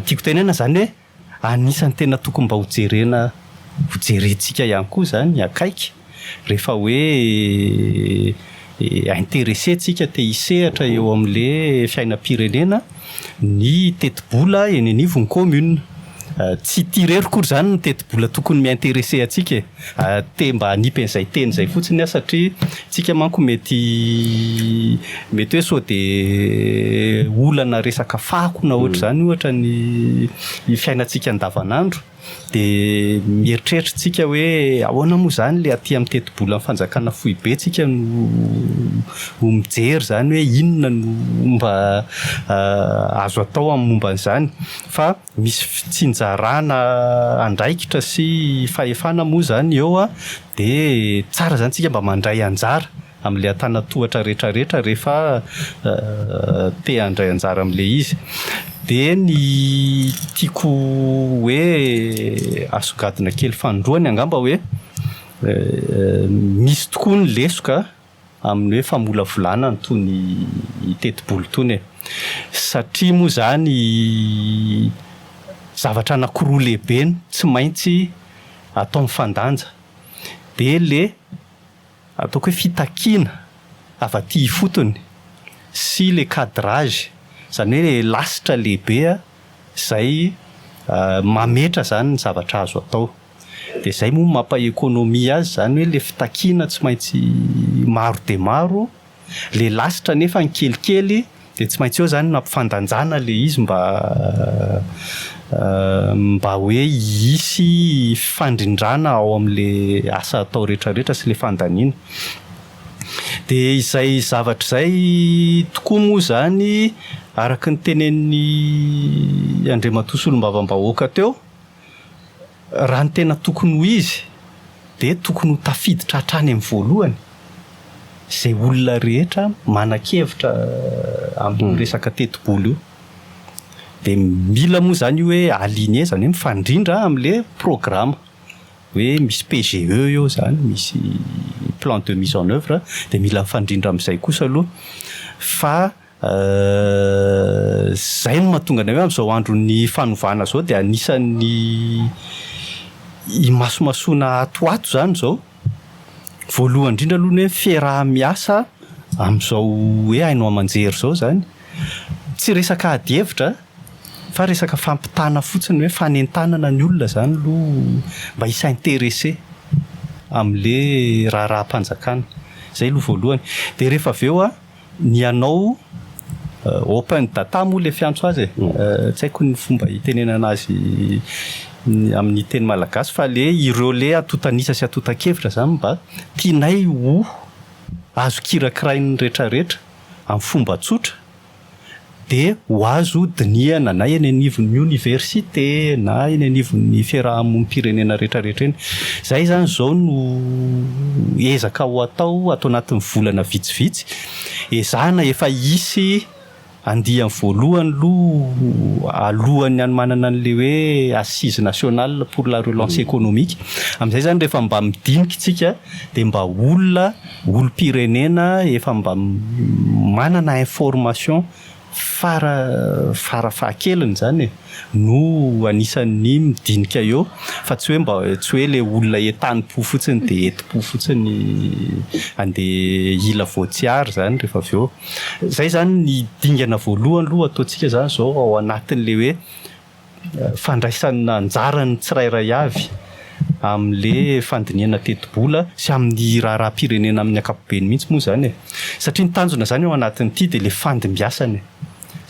S3: Tiako tenena zany hoe anisan'ny tena tokony mba hojerentsika ihany koa zany akaiky rehefa hoe intéressé tsika te hisehatra eo amin'le fiainam-pirenena ny teti-bola eny anivon'ny commune. Tsy tirery kory zany ny teti-bola tokony miintéressé atsika te mba hanipy an'izay teny zay fotsiny satria tsika manko mety hoe sao de olana resaka fako na ohatra zany ohatra ny fiainantsika andavanandro de mieritreritra tsika hoe ahoana moa zany le aty amin'ny teti-bola amin'ny fanjakana fohy be tsika no mijery zany hoe inona no mba azo atao amin'ny momba an'izany. Fa misy fitsinjarana andraikitra sy fahefana moa zany eo de tsara zany tsika mba mandray anjara amin'le atanatohatra rehetrarehetra rehefa te handray anjara amin'le izy. De ny tiako hoe asogadina kely fandroany angamba hoe misy tokoa ny lesoka amin'ny hoe famolavolana nytony teti-bola tony satria moa zany zavatra anankiroa lehibe tsy maintsy atao mifandanja. De le ataoko hoe fitakiana avaty fotony sy le cadrage zany hoe lasitra lehibe zay mametra zany ny zavatra azo atao. De zay moa mampa-ekônomia azy zany hoe le fitakiana tsy maintsy maro de maro, le lasitra nefa ny kelikely de tsy maintsy eo zany nampifandanjana le izy mba hoe hisy fifandrindrana ao amin'le asa atao rehetrarehetra sy le fandaniana. De izay zavatra zay tokoa moa zany araka ny tenen'ny Andriamatoa Solombavam-bahoaka teo, raha ny tena tokony ho izy de tokony ho tafiditra hatrany amin'ny voalohany zay olona rehetra manan-kevitra amin'ny resaka tetibolo io dia mila moa zany io hoe aligné zany hoe mifandrindra amin'le programme hoe misy PGE eo zany misy plan de mise en œuvre dia mila mifandrindra amin'izay kosa aloha fa zay no mahatonga anay hoe amin'izao andron'ny fanovana zao dia anisan'ny masomasoana atoato zany zao voalohany indrindra aloha ny hoe fiaraha-miasa amin'izao hoe hainao aman-jery zao zany tsy resaka ady hevitra fa resaka fampitana fotsiny hoe fanentanana ny olona zany aloha mba isa-intéressé amin'le raha-raha-mpanjakana zay aloha voalohany dia rehefa avy eo ny anao open data moa le fiantso azy tsy haiko ny fomba hitenenana azy amin'ny teny malagasy fa le ireo le atotanisa sy atotan-kevitra zany mba tianay ho azo kirakirainy rehetrarehetra amin'ny fomba tsotra dia ho azo diniana na eny anivon'ny université na eny anivon'ny fiarahamonim-pirenena rehetrarehetra eny zay zany zao no ezaka ho atao anatin'ny volana vitsivitsy ezahana efa isy andiany voalohany alohan'ny any manana an'le hoe assise nationale pour la relance économique amin'izay zany rehefa mba midinika isika dia mba olom-pirenena efa mba manana information farafahakeliny zany no anisan'ny midinika eo fa tsy hoe le olona etanimpo fotsiny dia eti-po fotsiny andeha ila voatsiary zany rehefa avy eo zay zany ny dingana voalohany aloha ataontsika zany zao ao anatin'le hoe fandraisana anjarany tsirairay avy amin'le fandiniana tetibola sy amin'ny raha-pirenena amin'ny ankapobeny mihitsy moa zany satria ny tanjona zany ao anatin'ity dia le fandimbiasany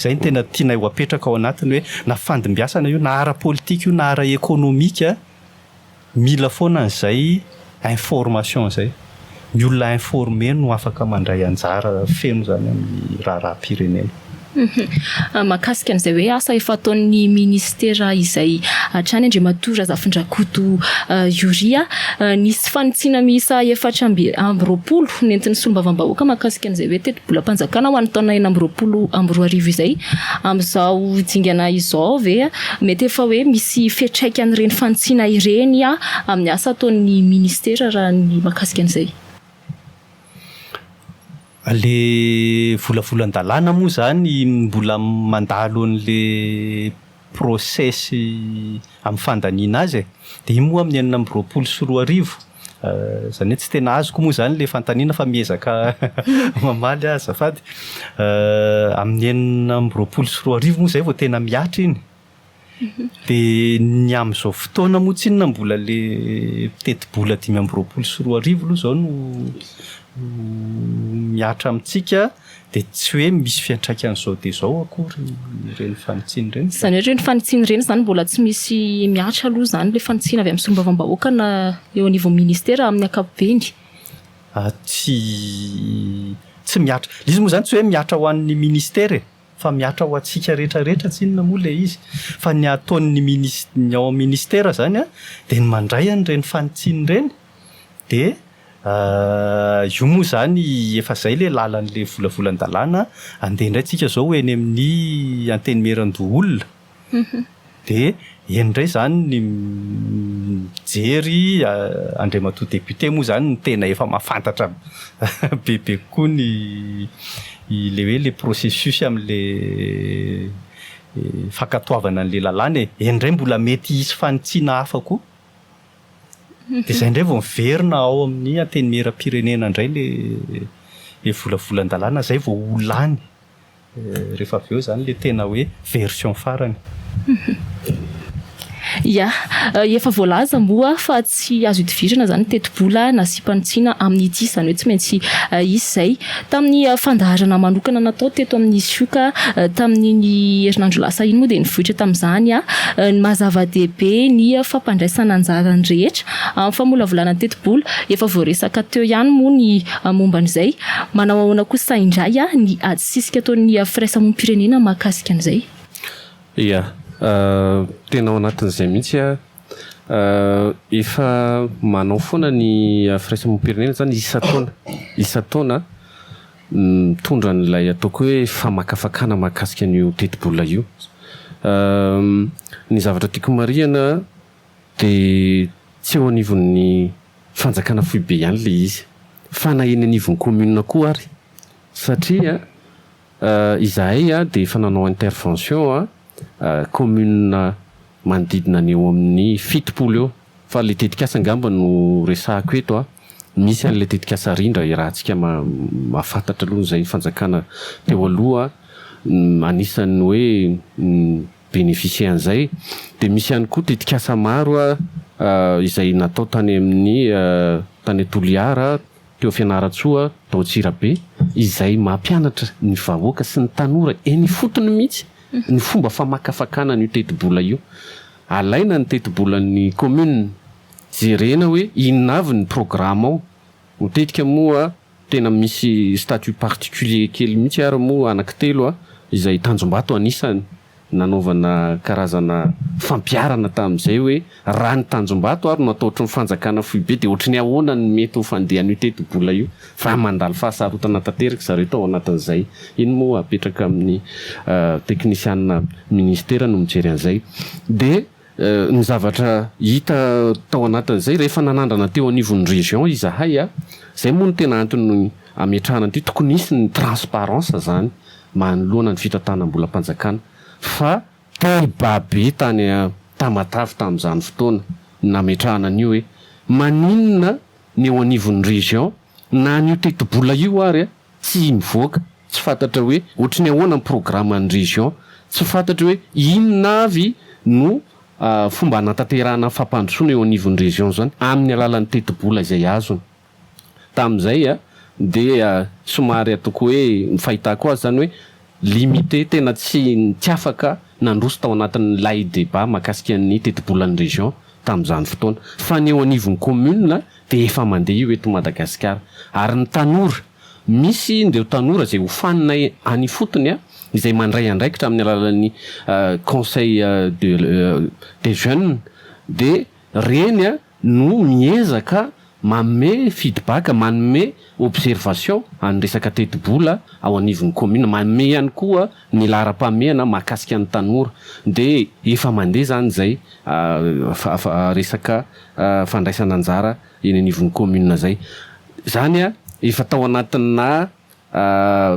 S3: zay ny tena tianay ho apetraka ao anatiny hoe na fandimbiasana io na ara-politika io na ara-ekonomika mila foana an'izay information zay ny olona informé no afaka mandray anjara feno zany amin'ny raha-pirenena
S1: mahakasika an'izay hoe asa efa ataon'ny ministera izay hatrany Andriamatoa Razafindrakoto Ioria nisy fanitsiana miisa 420 nentin'ny solombavambahoaka mahakasika an'izay hoe tetibolam-panjakana ho an'ny taona 2024 izay amin'izao dingana izao ve mety efa hoe misy fiatraikany ireny fanitsiana ireny amin'ny asa ataon'ny ministera raha ny mahakasika an'izay
S3: le volavolan-dalàna moa zany mbola mandalo an'le processy amin'ny fandaniana azy dia io moa amin'ny 2024 zany hoe tsy tena azoko moa zany le fantaniana fa miezaka mamaly azafady amin'ny 2024 moa zay vao tena miatra iny dia ny amin'izao fotoana moa tsinona mbola le tetibola 2024 aloha zao no miatra amintsika dia tsy hoe misy fiantraikan'izao dia zao akory ireny fanitsiny ireny
S1: zany hoe ireny fanitsiny ireny zany mbola tsy misy miatra aloha zany le fanitsina avy amin'ny solombavambahoaka na eo anivon'ny ministera amin'ny ankapobeny
S3: tsy miatra izy moa zany tsy hoe miatra ho an'ny ministera fa miatra ho antsika rehetrarehetra tsinona moa le izy fa ny ataon'ny ao amin'ny ministera zany dia ny mandray an'ireny fanitsiny ireny dia io moa zany efa zay le lalan'le volavolan-dalàna andeha indray tsika zao eny amin'ny antenimeran-doha olona dia endray zany ny mijery Andriamatoa député moa zany ny tena efa mahafantatra bebe koa ny le hoe le processus amin'le fankatoavana an'le lalàna endray mbola mety hisy fanitsiana hafa koa dia zay indray vao miverina ao amin'ny antenimeram-pirenena indray le volavolan-dalàna zay vao olany rehefa avy eo zany le tena hoe version farany
S1: efa voalaza moa fa tsy azo idivirana zany tetibola na sy-panitsiana amin'ity zany hoe tsy maintsy isy zay tamin'ny fandaharana manokana natao teto amin'ny sioka tamin'ny herinandro lasa iny moa dia nivohitra tamin'izany ny mahazava-dehibe ny fampandraisana anjarany rehetra amin'ny famolavolana tetibola efa voaresaka teo ihany moa ny momban'izay manao ahoana kosa indray ny ady sisika ataon'ny firaisamonim-pirenena mahakasika an'izay
S4: tena ao anatin'izay mihitsy efa manao foana ny firaisamonim-pirenena zany isa taona isa-taona mitondra n'ilay ataoko hoe famakafakana mahakasika an'io teti-bola io. Ny zavatra tiako marihana dia tsy eo anivon'ny fanjakana foibe ihany le izy fa na eny anivon'ny commune koa ary satria izahay dia efa nanao intervention commune manodidina ny eo amin'ny 7 eo fa le tetikasa angamba no resahako eto misy an'ilay tetikasa rindra rahantsika mahafantatra aloha izay fanjakana teo aloha anisan'ny hoe bénéficier an'izay dia misy ihany koa tetikasa maro izay natao tany amin'ny tany Toliara teo Fianaratsoa tao Tsirabe izay mampianatra ny vahoaka sy ny tanora eny fotony mihitsy ny fomba famakafakana ny teti-bola io. Alaina ny teti-bolan'ny commune jerena hoe inona avy ny programme ao. Matetika moa tena misy statut particulier kely mihitsy ary moa anankitelo izay Tanjombato anisany nanaovana karazana fampiarana tamin'izay hoe raha ny Tanjombato ary natao ohatry ny fanjakana foibe dia ohatry ny ahoana ny mety ho fandehan'io teti-bola io fa mandalo fahasarotana tanteraka zareo tao anatin'izay. Iny moa apetraka amin'ny teknisianina ministera no mijery an'izay. Dia ny zavatra hita tao anatin'izay rehefa nanandrana teo anivon'ny région izahay zay moa no tena antony ametrahana an'ity tokony nisy ny transparence zany manoloana ny fitantanam-bolam-panjakana fa taibabe tany Tamatavy tamin'izany fotoana nametrahana an'io hoe maninona ny eo anivon'ny région na an'io teti-bola io ary tsy mivoaka tsy fantatra hoe ohatry ny ahoana ny programme ny région tsy fantatra hoe inona avy no fomba hanatanterahana fampandrosoana eo anivon'ny région zany amin'ny alalan'ny teti-bola izay azony. Tamin'izay dia somary ataoko hoe mifahitako azy zany hoe limité tena tsy afaka nandroso tao anatin'ny lay débat mahakasika ny teti-bolan'ny région tamin'izany fotoana fa ny eo anivon'ny commune dia efa mandeha io eto Madagasikara ary ny tanora misy ndreo tanora izay hofanina any fotony izay mandray andraikitra amin'ny alalan'ny conseil des jeunes dia reny no miezaka manome feedback manome observation any resaka teti-bola ao anivon'ny commune manome ihany koa ny laharam-pahamehana mahakasika ny tanora dia efa mandeha zany zay resaka fandraisana anjara eny anivon'ny commune zay zany efa tao anatina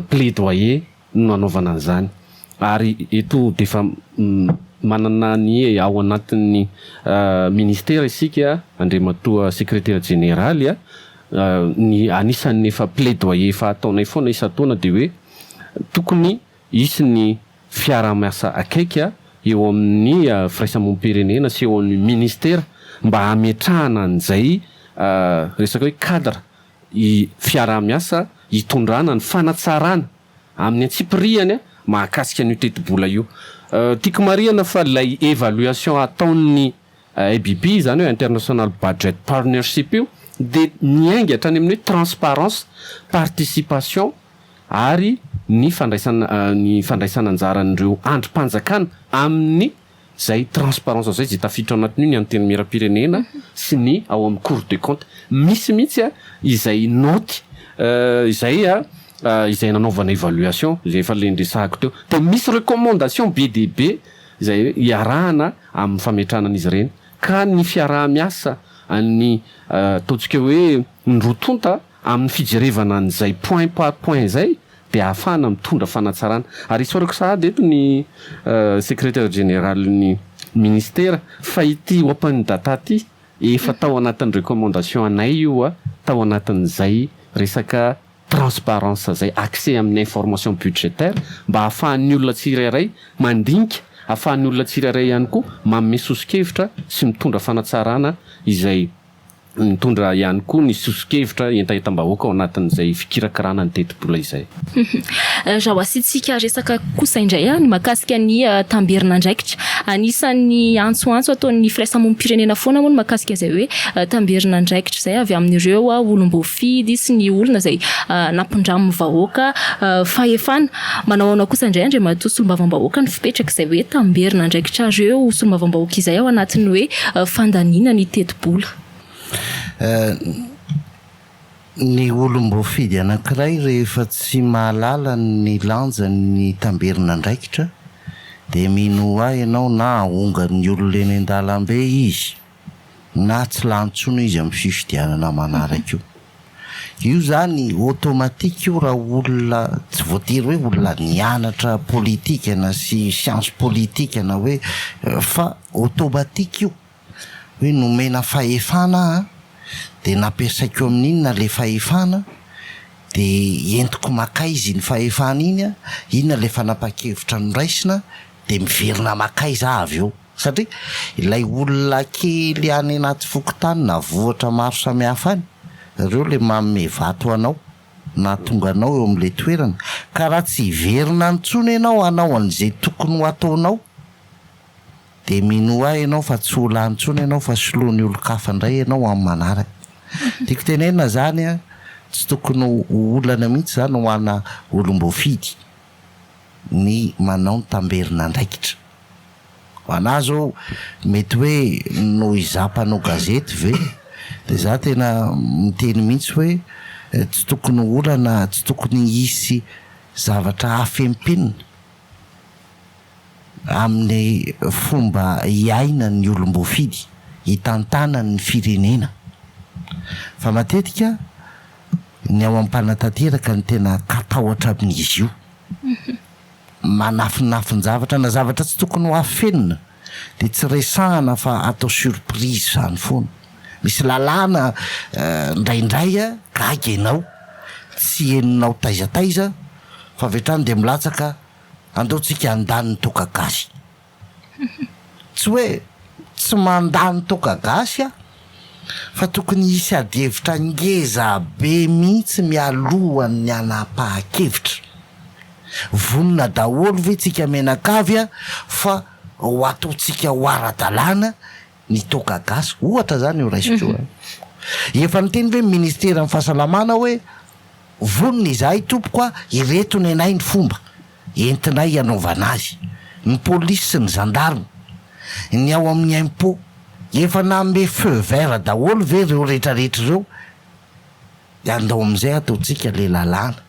S4: plaidoyer no anaovana an'izany ary eto dia efa manana ny ao anatin'ny ministera isika andriamatoa secrétaire généraly ny anisan'ny efa plaidoyer efa ataonay foana isa-taona dia hoe tokony hisy ny fiara-miasa akaiky eo amin'ny firaisamonim-pirenena sy eo amin'ny ministera mba hametrahana an'izay resaka hoe cadre fiara-miasa hitondrana ny fanatsarana amin'ny antsipiriany mahakasika an'io teti-bola io. Tiako marihana fa ilay évaluation ataon'ny ABB zany hoe International Budget Partnership io dia miainga hatrany amin'ny hoe transparence participation ary ny fandraisana anjaran'ireo androm-panjakana amin'ny zay transparence zay zay tafiditra ao anatin'io ny anteny miram-pirenena sy ny ao amin'ny Cour des comptes misy mihitsy izay noty izay nanaovana évaluation izay efa lendresahako teo dia misy recommandation be dia be izay iarahana amin'ny fametrahana an'izy ireny ka ny fiaraha-miasa ny ataontsika hoe ny rotonta amin'ny fijerevana an'izay point par point zay dia ahafahana mitondra fanatsarana ary isorako sahady eto ny secrétaire général ny ministère fa ity open data ty efa tao anatin'ny recommandation anay io tao anatin'izay resaka transparence zay accès amin'ny information budgétaire mba ahafahan'ny olona tsirairay mandinika ahafahan'ny olona tsirairay ihany koa manome sosikevitra sy mitondra fanatsarana izay mitondra ihany koa ny sosikevitra entaentam-bahoaka ao anatin'izay fikirakirana ny teti-bola izay.
S1: Raha hoasitsika resaka kosa indray ny mahakasika ny tamberina andraikitra anisan'ny antsoantso ataon'ny firaisamonim-pirenena foana moa no mahakasika izay hoe tamberina andraikitra izay avy amin'ireo olom-boafidy sy ny olona izay nampindramin'ny vahoaka fahefana manao ana kosa indray andriamatoa solombavam-bahoaka ny fipetraka izay hoe tamberina andraikitra ireo solombavam-bahoaka izay ao anatin'ny hoe fandaniana ny teti-bola.
S2: Ny teti-bola io dia ny olom-boafidy anankiray rehefa tsy mahalala ny lanja ny tamberina ndraikitra dia mino ahy ianao na onga ny olona eny an-dalambe izy na tsy lantsoina izy amin'ny fifidianana manaraka io zany automatika io raha olona tsy voatery hoe olona nianatra politika na sy science politika na hoe fa automatika io hoe nomena fahefana dia nampiasaiko amin'inona le fahefana dia entiko maka izy ny fahefana iny inona le fanapa-kevitra noraisina dia miverina maka izy avy eo satria ilay olona kely any anaty fokotany na vohatra maro samihafa any ireo le manome vato anao na tonga anao eo amin'le toerana ka raha tsy hiverina ntsony ianao anao an'izay tokony ho ataonao dia mino ahy ianao fa tsy ho lantsony ianao fa soloany olo-kafa indray ianao amin'ny manaraka tiako tenena zany tsy tokony olana mihitsy zany ho ana olom-boafidy ny manao ny tamberina ndraikitra ana zao mety hoe no izampanao gazety ve dia za tena miteny mihitsy hoe tsy tokony olana tsy tokony hisy zavatra hafempenina amin'ny fomba hiaina ny olom-boafidy hitantana ny firenena fa matetika ny ao am-panatanteraka ny tena katahotra amin'izy io manafinafin-javatra na zavatra tsy tokony ho afenina dia tsy resahana fa atao surprise zany foana misy lalàna ndraindray gaga ianao tsy heninao taizataiza fa avetrany dia milatsaka andaontsika andany toka gasy tsy hoe tsy mandany toka gasy fa tokony hisy adihevitra ngeza be mihitsy mialohan'ny anapa-kevitra vonina daholo ve tsika menakavy fa ho ataontsika ho ara-dalàna ny toka gasy ohatra zany io raisiko efa niteny hoe ministera amin'ny fahasalamana hoe vonina izahay tompoka ireto ny anay ny fomba entinay hanaovana azy ny polisy sy ny gendarme ny ao amin'ny impôt efa nambe feu vert daholo ve reo rehetrarehetra ireo andao amin'izay ataontsika le lalàna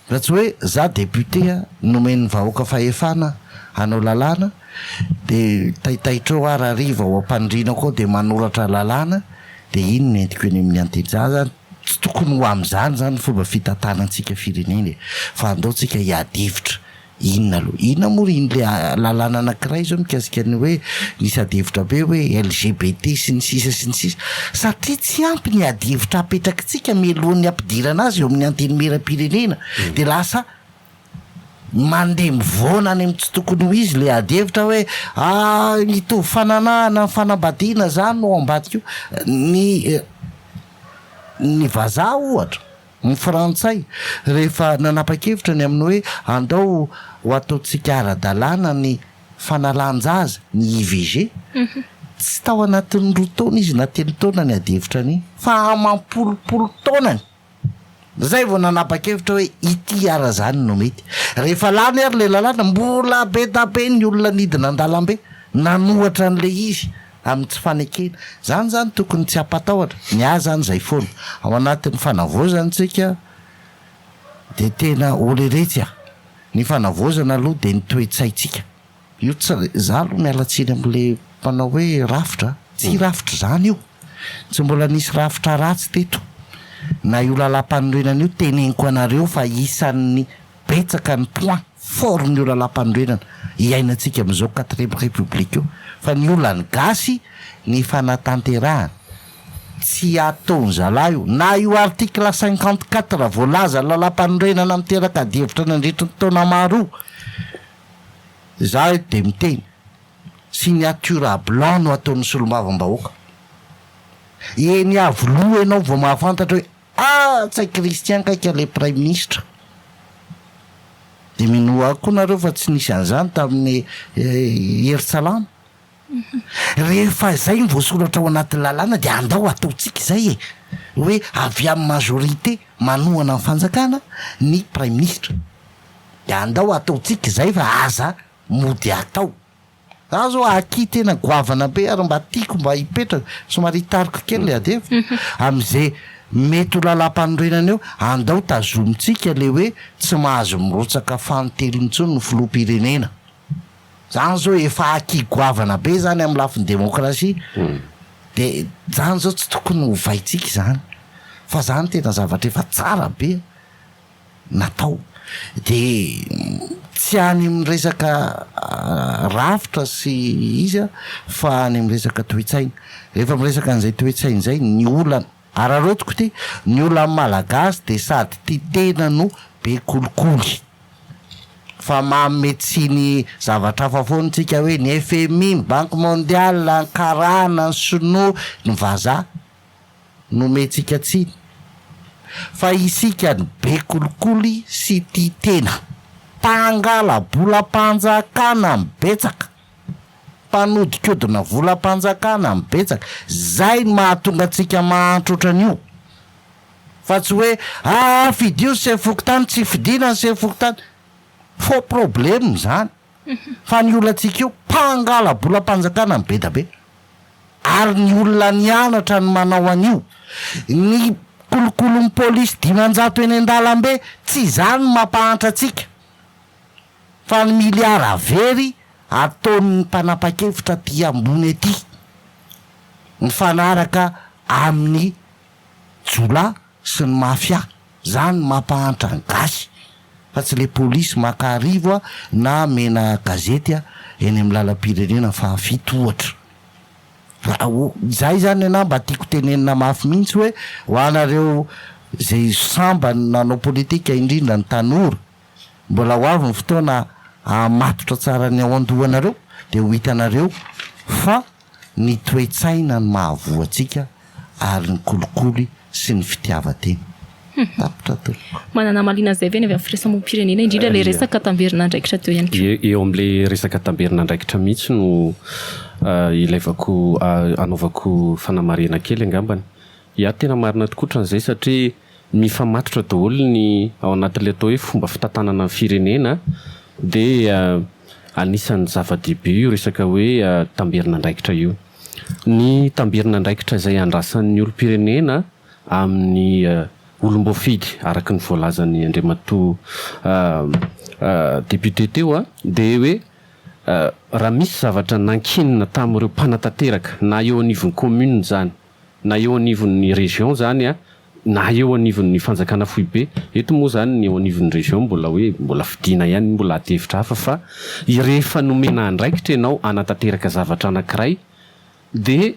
S2: fa tsy hoe za député nomeny vahoaka fahefana hanao lalàna dia taitaitreo arariva ho ampandrina koa dia manoratra lalàna dia iny no entiko eny amin'ny anteny za zany tsy tokony ho amin'izany zany fomba fitantanantsika firenena fa andaontsika hiadevitra inona aloha inona moa iny le lalàna anankiray zao mikasika ny hoe nisy adevitra be hoe LGBT sy ny sisa satria tsy ampy ny adevitra apetrakitsika mialohan'ny ampidirana azy eo amin'ny anteny meram-pirenena dia lasa mandeha mivoana any amin'ny tsy tokony ho izy le adevitra hoe nitovy fananahana fanambadiana zany no ambadika io ny vazaha ohatra ny frantsay rehefa nanapa-kevitra ny amin'ny hoe andao ho ataontsika ara-dalàna ny fanalanjaza ny IVG tsy tao anatin'ny 2 taona izy na 3 taona ny adevitra ny fa amampolopolo taonany zay vao nanapa-kevitra hoe ity ara zany no mety rehefa lany ary le lalàna mbola be dabe ny olona nidina an-dalambe nanohatra an'le izy amin'ny tsy fanekena zany tokony tsy hampatahotra ny ahy zany zay foana ao anatin'ny fanavozantsika dia tena oliretsy ny fanavozana aloha dia ny toe-tsaitsika io tsy za aloha mialatsiny amin'le mpanao hoe rafitra tsy rafitra zany io tsy mbola nisy rafitra ratsy teto na io lalam-panorenana io teneniko anareo fa isan'ny betsaka ny point fort ny io lalam-panorenana hiainantsika amin'izao 4e république io fa ny olany gasy ny fanatanterahana tsy ataony zalahy io na io article 54 voalaza lalam-panorenana miteraka adevitra nandritra ny taona maro za dia miteny signature blanc no ataon'ny solombavambahoaka eny avoloha ianao vao mahafantatra hoe tsai Christian kaika le prime ministre dia minoa koa nareo fa tsy nisy an'izany tamin'ny Yerusalama rehefa zay ny voasoratra ao anaty lalàna dia andao ataontsika izay hoe avy amin'ny majorité manohana amin'ny fanjakana ny prime ministre dia andao ataontsika izay fa aza mody atao azo aky tena goavana be ary mba tiako mba hipetraka somary hitariko kely le adeva am'izay mety ho lalam-panorenana eo andao tazomitsika le hoe tsy mahazo mirotsaka fanotelontsony no filoha-pirenena zany zao efa aky goavana be zany amin'ny lafiny demokrasia de zany zao tsy tokony ho vaitsika zany fa zany tena zavatra efa tsara be natao de tsy any amin'ny resaka rafitra sy izy fa any amin'ny resaka toe-tsaina rehefa miresaka an'izay toe-tsaina zay ny olana ararotiko ty ny olana malagasy de sady ty tena no be kolikoly fa mametsiny zavatra hafa foana tsika hoe ny FMI, ny Banque mondiale, Ankarana, ny Sinoa, ny vazaha no metsika tsiny fa isika ny be kolikoly sy ty tena mpangala volam-panjakana mibetsaka mpanodikodina volam-panjakana mibetsaka zay ny mahatonga antsika mahantrotra an'io fa tsy hoe fidio sy fokotany tsy fidina sy fokotany faux problème zany fa ny olantsika io mpangala volam-panjakana mibeda be ary ny olona nianatra ny manao an'io ny kolokolon'ny polisy 500 eny an-dalambe tsy zany mampahantra atsika fa ny miliara very ataon'ny mpanapa-kevitra ty ambony ety mifanaraka amin'ny jola sy ny mafia zany mampahantra ny gasy fa tsy le polisy makarivo na mena gazety eny amin'ny lalam-pirenena fa fitohatra zay zany ana mba tiako tenenina mafy mihitsy hoe ho anareo zay samba nanao politika indrindra ny tanora mbola ho avy ny fotoana matotra tsara ny ao andohanareo de ho hitanareo fa ny toe-tsaina ny mahavoatsika ary ny kolikoly sy ny fitiavan-tena tapitra to
S1: manana malina zay ve ny avy amin'ny firaisamoam-pirenena indrindra le resaka tamberin'andraikitra teo ihany
S4: eo am'le resaka tamberin'andraikitra mihitsy no ilaivako anaovako fanamarena kely angambany tena marina tokoatran'izay satria mifamatotra daholo ny ao anatin'le atao hoe fomba fitantanana ny firenena de anisan'ny zava-dehibe io resaka hoe tamberin'andraikitra io ny tamberin'andraikitra izay andrasan'ny olom-pirenena amin'ny olom-boafidy araky ny voalazan'ny Andriamatoa député teo de hoe raha misy zavatra nankinina tamin'ireo mpanatanteraka na eo anivon'ny commune zany na eo anivon'ny région zany na eo anivon'ny fanjakana foibe eto moa zany ny eo anivon'ny région mbola fidina ihany mbola atevitra hafa fa rehefa nomena andraikitra ianao anatanteraka zavatra anankiray de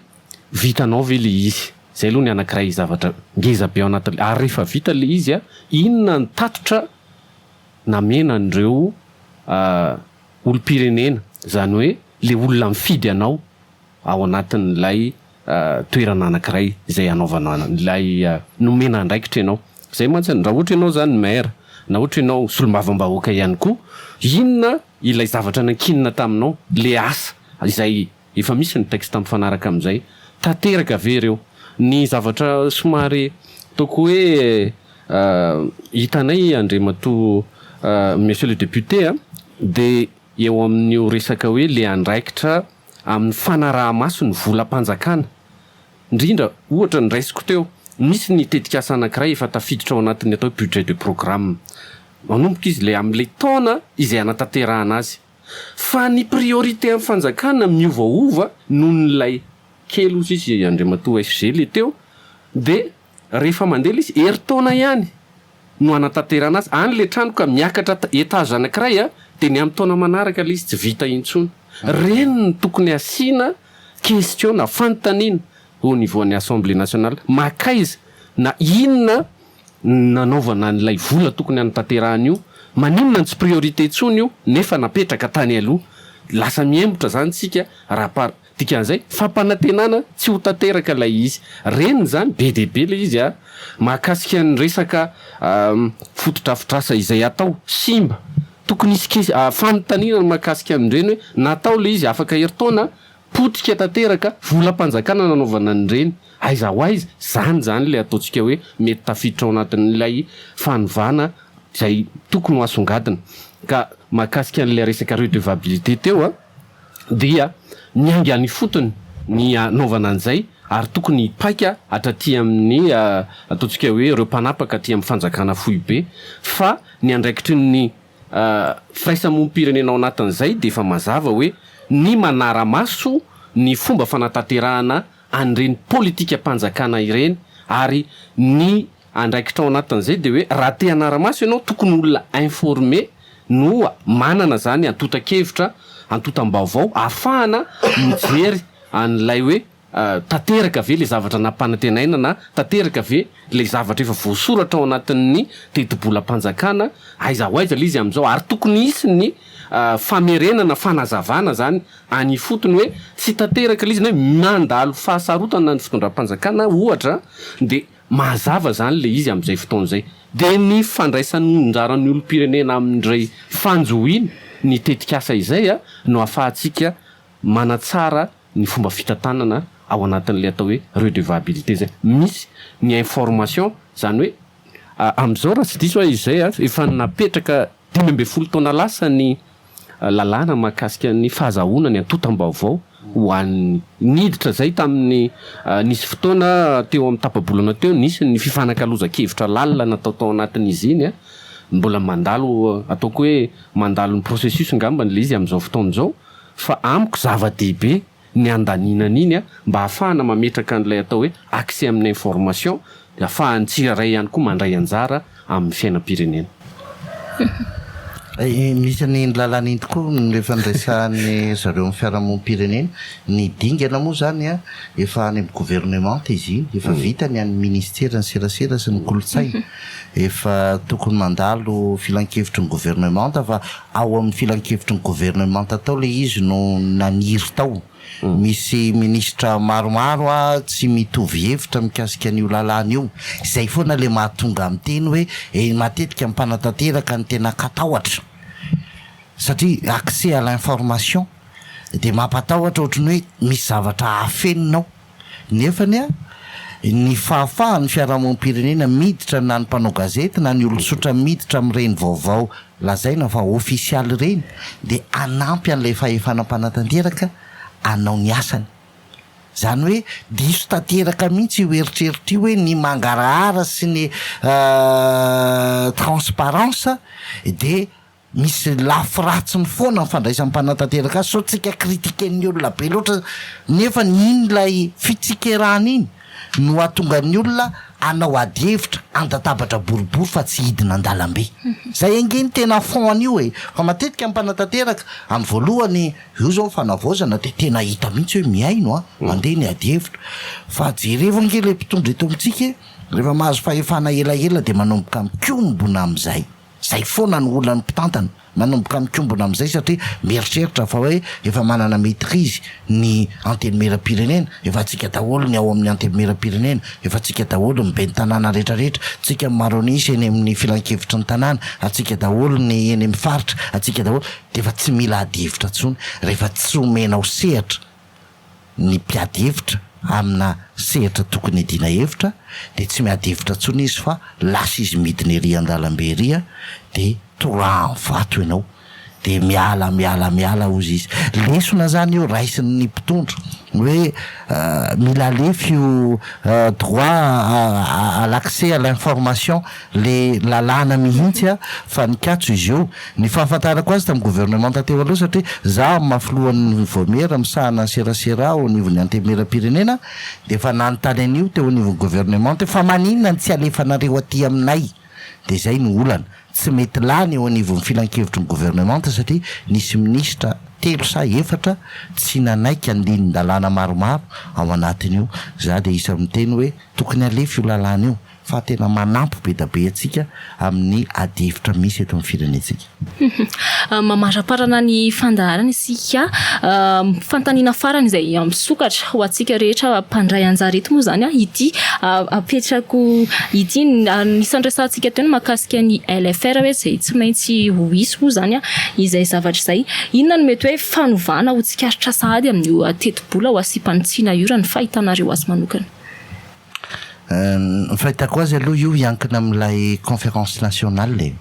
S4: vitanao ve le izy zay aloha ny anankiray zavatra ngeza be ao anaty ary rehefa vita le izy inona ny tatotra namena andreo olom-pirenena zany hoe le olona mifidy anao ao anatin'lay toerana anankiray zay anaovana lay nomena andraikitra ianao zay mantsy raha ohatra ianao zany maire na ohatra ianao solombavambahoaka ihany koa inona ilay zavatra nankinina taminao le asa izay efa misy ny texte mifanaraka amin'izay tanteraka ve ireo ny zavatra somary toko hoe hitanay Andriamatoa monsieur le député de eo amin'io resaka hoe le andraikitra amin'ny fanaraha-maso ny volam-panjakana indrindra ohatra ny raisiko teo misy ny tetikasa anankiray efa tafiditra ao anatin'ny atao budget de programme manomboka izy le amin'le taona izay anatanterahana azy fa ny priorité amin'ny fanjakana miovaova noho nylay kely ozy izy Andriamatoa SG le teo de rehefa mandeha izy herintaona ihany no anatanterahana azy any le trano ka miakatra étage anankiray de ny amin'ny taona manaraka le izy tsy vita intsony reny ny tokony asiana question na fanontaniana au niveau ny Assemblée nationale makaiza na inona nanaovana n'ilay vola tokony anatanterahana io maninona tsy priorité tsony io nefa napetraka tany aloha lasa miembotra zany tsika raha dikan'izay fampanantenana tsy ho tanteraka lay izy reny zany be dehibe le izy mahakasika ny resaka fotodrafitrasa izay atao simba tokony isy fanontaniana mahakasika amin'ireny hoe natao le izy afaka herintaona potika tanteraka volam-panjakana nanaovana an'ireny aiza ho aiza zany le ataontsika hoe mety tafiditra ao anatin'ilay fanovana izay tokony ho asongadina ka mahakasika an'ilay resaka redevabilité teo dia niangany fotony ny anaovana an'izay ary tokony paika atraty amin'ny ataontsika hoe ireo mpanapaka aty amin'ny fanjakana fohy be fa ny andraikitry ny firaisamonim-pirenena ao anatin'izay de efa mazava hoe ny manara-maso ny fomba fanatanterahana an'ireny politika mpanjakana ireny ary ny andraikitra ao anatin'izay de hoe raha te hanara-maso ianao tokony olona informé no manana zany antota-kevitra antotam-baovao ahafahana mijery an'ilay hoe tanteraka ve le zavatra nampanantenaina na tanteraka ve le zavatra efa voasoratra ao anatin'ny teti-bolam-panjakana aiza ho aiza le izy am'izao ary tokony isy ny famerenana fanazavana zany any fotony hoe tsy tanteraka le izy na mandalo fahasarotana ny fitondram-panjakana ohatra de mazava zany le izy am'izay fotoan'izay de ny fandraisan'ny anjaran'ny olom-pirenena amin'ndray fanjohiny ny tetikasa izay no ahafahantsika manatsara ny fomba fitantanana ao anatin'le atao hoe redevabilité zay misy ny information zany hoe am'izao raha tsy diso izay efa napetraka 12 taona lasa ny lalàna mahakasika ny fahazahoana ny antotam-baovao ho an'ny niditra zay tamin'ny nisy fotoana teo amin'ny tapabolana teo nisy ny fifanakaloza-kevitra lalina natao tao anatin'izy iny mbola mandalo ataoko hoe mandalo ny processus ngambany le izy am'izao fotoan'izao fa amiko zava-dehibe ny andaninana iny mba ahafahana mametraka an'ilay atao hoe accès amin'ny information de ahafahany tsiraray ihany koa mandray anjara amin'ny fiainam-pirenena.
S2: Misy ny lalàna iny tokoa rehefa ndraisahan'ny zareo amin'ny fiarahamonim-pirenena ny dingana moa zany efa any amin'ny gouvernement izy iny efa vita ny an'ny ministera ny serasera sy ny kolontsaina efa tokony mandalo filan-kevitry ny gouvernement fa ao amin'ny filan-kevitry ny gouvernement tao le izy no naniry tao. Misy ministra maromaro tsy mitovy hevitra mikasika an'io lalàna io izay foana le mahatonga amin'ny teny hoe matetika mipanatanteraka ny tena katahotra satria accès à l'information de mampatahotra ohatrany hoe misy zavatra hafeninao nefany ny fahafahan'ny fiarahamonim-pirenena miditra na ny mpanao gazety na ny olon-tsotra miditra amin'ireny vaovao lazaina fa ofisialy ireny de anampy an'ilay fahefanam-panatanteraka anao ny asany zany hoe diso tanteraka mihitsy io eritreritry io hoe ny mangarahara sy ny transparence de misy lafiratsiny foana fandraisan'ny mpanatanteraka azy so tsika kritiken'ny olona be loatra nefa iny lay fitsikeraana iny no atonga ny olona anao ady hevitra andatabatra boribory fa tsy hidina an-dalambe zay angeny tena fond io fa matetika mmpanatanteraka amin'ny voalohany io zao fanavozana de tena hita mihitsy hoe miaino mandeha ny ady hevitra fa jereva nge le mpitondra eto amintsika rehefa mahazo fahefana elaela de manomboka mikombona am'izay zay foana ny olona ny mpitantana manomboka mikombona am'izay satria mieritreritra fa hoe efa manana maîtrise ny antenimera-pirenena efa tsika daholo ny ao amin'ny antenimera-pirenena efa tsika daholo ny ben'ny tanàna rehetrarehetra tsika maronisy eny amin'ny filan-kevitry ny tanàna atsika daholo ny eny amin'ny faritra atsika daholo de efa tsy mila ady hevitra tsony rehefa tsy omenao sehatra ny mpiady hevitra amina sehatra tokony idina hevitra de tsy miady hevitra tsony izy fa lasa izy midiny ery an-dalambe ery de toran vato ianao de miala ozy izy lesona zany io raisin'ny mpitondra hoe mila lefy io droit à l'accès à l'information le lalàna mihitsy fa nikatso izy io ny fahafantarako azy tamin'ny gouvernement tateo aloha satria za maflohan'ny vomera misahana serasera ao anivon'ny antemera-pirenena de efa nanontany an'io teo anivon'ny gouvernement fa maninona ny tsy alefanareo aty aminay de zay ny olana tsy mety lany eo anivon'ny filan-kevitry ny gouvernement satria nisy ministra 3 sa 4 tsy nanaiky andinin-dalàna maromaro ao anatin'io za de isa miteny hoe tokony alefy io lalàna io fa tena manampy be da be atsika amin'ny ady hevitra misy eto amin'ny firenetsika.
S1: Mamaraparana ny fandaharana isika fantaniana farany izay misokatra ho atsika rehetra mpandray anjara eto moa zany ity apetrako ity nisandrasantsika teo mahakasika ny LFR hoe zay tsy maintsy ho isy moa zany izay zavatra izay inona no mety hoe fanovana ho tsikaritra sahady amin'ny teti-bola ho asipanitsiana io raha ny fahitanareo azy manokana.
S2: Fahitako azy aloha io iankina amin'ilay conférence nationale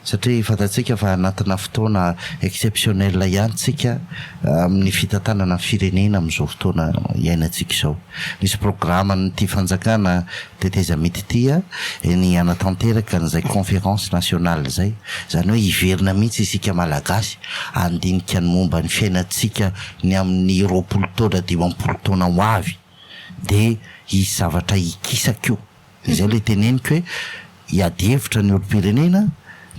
S2: satria fantatsika fa anatina fotoana exceptionnel ihany tsika amin'ny fitantanana firenena amin'izao fotoana iainantsika izao. Misy programa nyity fanjakana teteza mititya ny anatanteraka n'izay conférence nationale zay, zany hoe hiverina mihitsy isika malagasy andinika ny momba ny fiainantsika ny amin'ny 20 taona 50 taona ho avy, de hisy zavatra hikisako. Izay le teneniko hoe hiady-hevitra ny olom-pirenena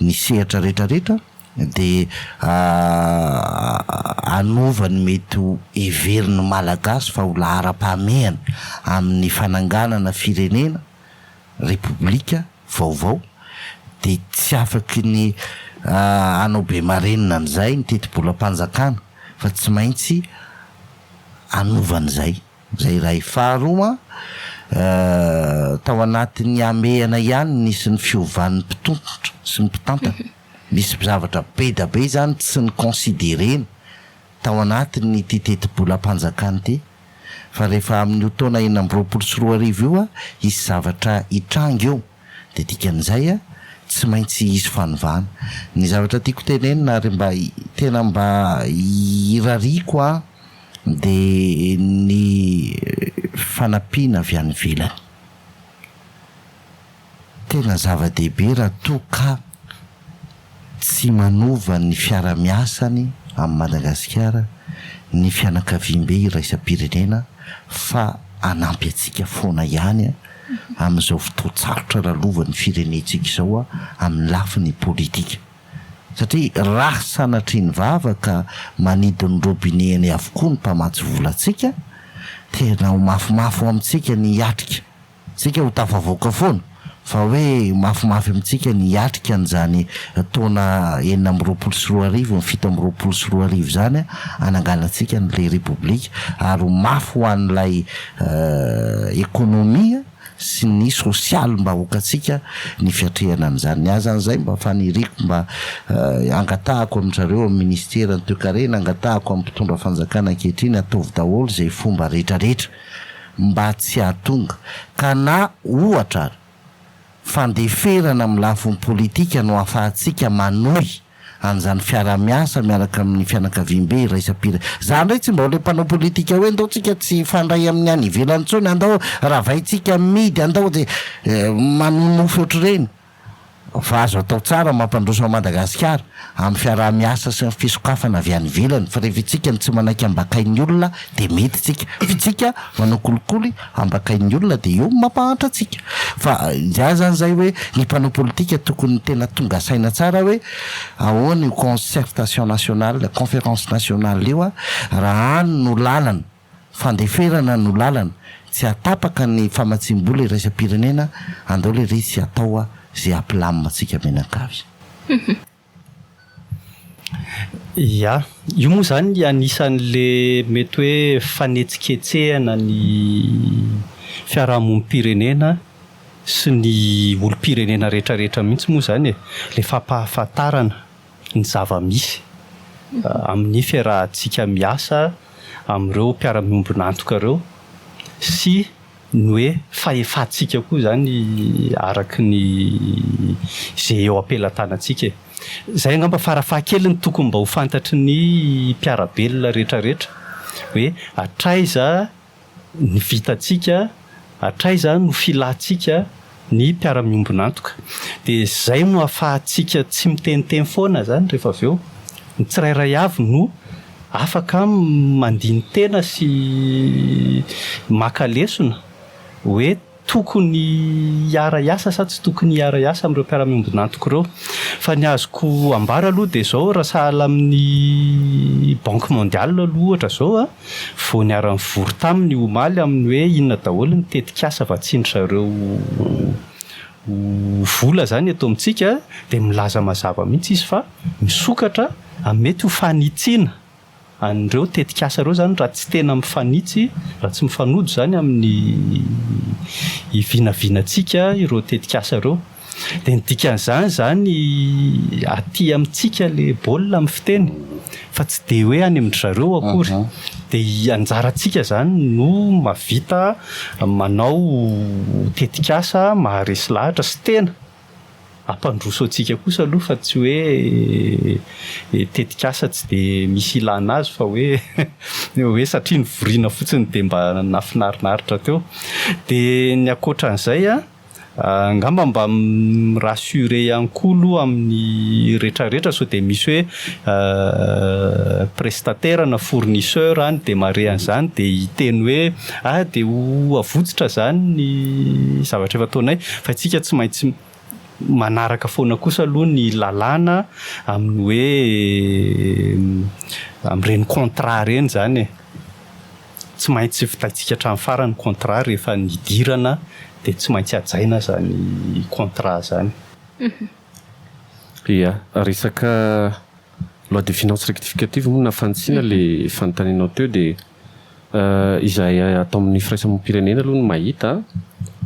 S2: ny sehatra rehetrarehetra de anovany mety ho heveriny malagasy fa ho lahara-pahamehana amin'ny fananganana firenena repoblika vaovao, de tsy afaky ny anao be marenina an'izay ny teti-bolam-panjakana fa tsy maintsy anovan'izay. Zay raha faharoa tao anatin'ny amehana ihany nisy ny fiovan'ny mpitontotra sy ny mpitantana. Misy zavatra be da be zany tsy ny considérena tao anatin'ny ty teti-bolam-panjakana ty, fa rehefa amin'ny taona 2024 io isy zavatra hitranga eo, de dikan'izay tsy maintsy isy fanovana. Ny zavatra tiako tenenina ary mba tena mba irariko de ny fanampiana avy any ivelany. Tena zava-dehibe raha toa ka tsy manova ny fiara-miasany amin'ny Madagasikara ny fianakaviam-be iraisam-pirenena, fa anampy atsika foana ihany amin'izao fotoan-tsarotra rahalovan'ny firenentsika izao amin'ny lafiny politika. Satria raha sanatriny vavaka manidiny robinet avokoa ny mpamatsy volantsika, tena ho mafimafy amintsika ny hiatrika. Tsika ho tafavoaka foana, fa hoe mafimafy amintsika ny hiatrika an'izany taona 2024 7 zany ananganantsika n'ilay repoblika, ary ho mafy ho an'ilay ekonomia sy ny sosialy mba hokatsika ny fiatrehana an'izany. Ny azan'izay mba faniriko mba angatahako amin'zareo amin'ny ministera ny toe-karena, angatahako amin'ny mpitondra fanjakana ankehitriny ataovy daholo zay fomba rehetrarehetra mba tsy hahatonga ka na ohatra fandeferana amin'ny lafiny politika no ahafahantsika manohy an'izany fiara-miasa miaraka amin'ny fianakaviam-be iraisam-pirenena. Zany ndray tsy mba le mpanao politika hoe andao tsika tsy fandray amin'ny any ivelany tsony, andao ravaitsika midy, andao de manonofy ohatr'ireny. Fa azo atao tsara mampandroso a Madagasikara amin'ny fiara-miasa sy ny fisokafana avy any ivelany, fa rehefa itsika ny tsy manaiky ambakain'ny olona de mety tsika, fa itsika manao kolikoly ambakain'ny olona de eo mampahatra atsika. Fa zay zany zay hoe ny mpanao politika tokony tena tonga saina tsara hoe ahoana io concertation nationale, la conférence nationale io raha any no lalana, fandeferana no lalana, tsy atapaka ny famatsim-bola iraisam-pirenena, andao le resy atao zay ampilamina atsika menakavy.
S3: Ya, io moa zany anisan'le mety hoe fanetsiketsehana ny fiarahamonim-pirenena sy ny olo-pirenena rehetrarehetra mihitsy moa zany le fampahafantarana ny zava-misy amin'ny fiarahantsika miasa amin'ireo mpiara-miombonantoka ireo, sy ny hoe fahefatsika koa zany araky ny zay eo ampelantanantsika. Zay angamba farafahakeliny tokony mba ho fantatry ny mpiarabelona rehetrarehetra hoe atraiza ny vitantsika, atraiza no filantsika ny mpiara-miombonantoka. De zay no ahafahantsika tsy miteniteny foana zany rehefa avy eo ny tsirairay avy no afaka mandiny tena sy makalesona hoe tokony hiara-iasa sa tsy tokony hiara-iasa amin'ireo mpiara-miombonantoka ireo. Fa ny azoko ambara aloha de zao raha sahala amin'ny Banque mondiale aloha ohatra zao vao niara-nivory taminy omaly amin'ny hoe inona daholo ny tetikasa vatsindry zareo vola zany eto amintsika, de milaza mazava mihitsy izy fa misokatra mety ho fanitsiana an'ireo tetikasa ireo zany raha tsy tena mifanitsy, raha tsy mifanojo zany amin'ny vinavinatsika ireo tetikasa ireo. De ny dikan'izany zany aty amintsika le baolina amin'ny fiteny, fa tsy de hoe any amin'ny zareo akory. De anjarantsika zany no mavita manao tetikasa maharesy lahatra sy tena ampandroso antsika kosa aloha fa tsy hoe tetikasa tsy de misy ilana azy fa hoe hoe satria ny voriana fotsiny de mba nafinarinaritra teo. De ny akoatran'izay angamba mba rassuré ihany koa aloha amin'ny rehetrarehetra so de misy hoe prestataire na fournisseur any de mare an'izany de hiteny hoe de ho avotsitra zany ny zavatra efa ataonay fa itsika tsy maintsy manaraka foana kosa aloha ny lalàna amin'ny hoe amin'ireny contrat reny zany tsy maintsy vitantsika hatramin'ny farany contrat rehefa nidirana de tsy maintsy ajaina zany contrat zany.
S4: Ia, resaka loi de finance rectificative moa nafantsiana le fanontanianao teo de izay atao amin'ny firaisamoam-pirenena aloha no mahita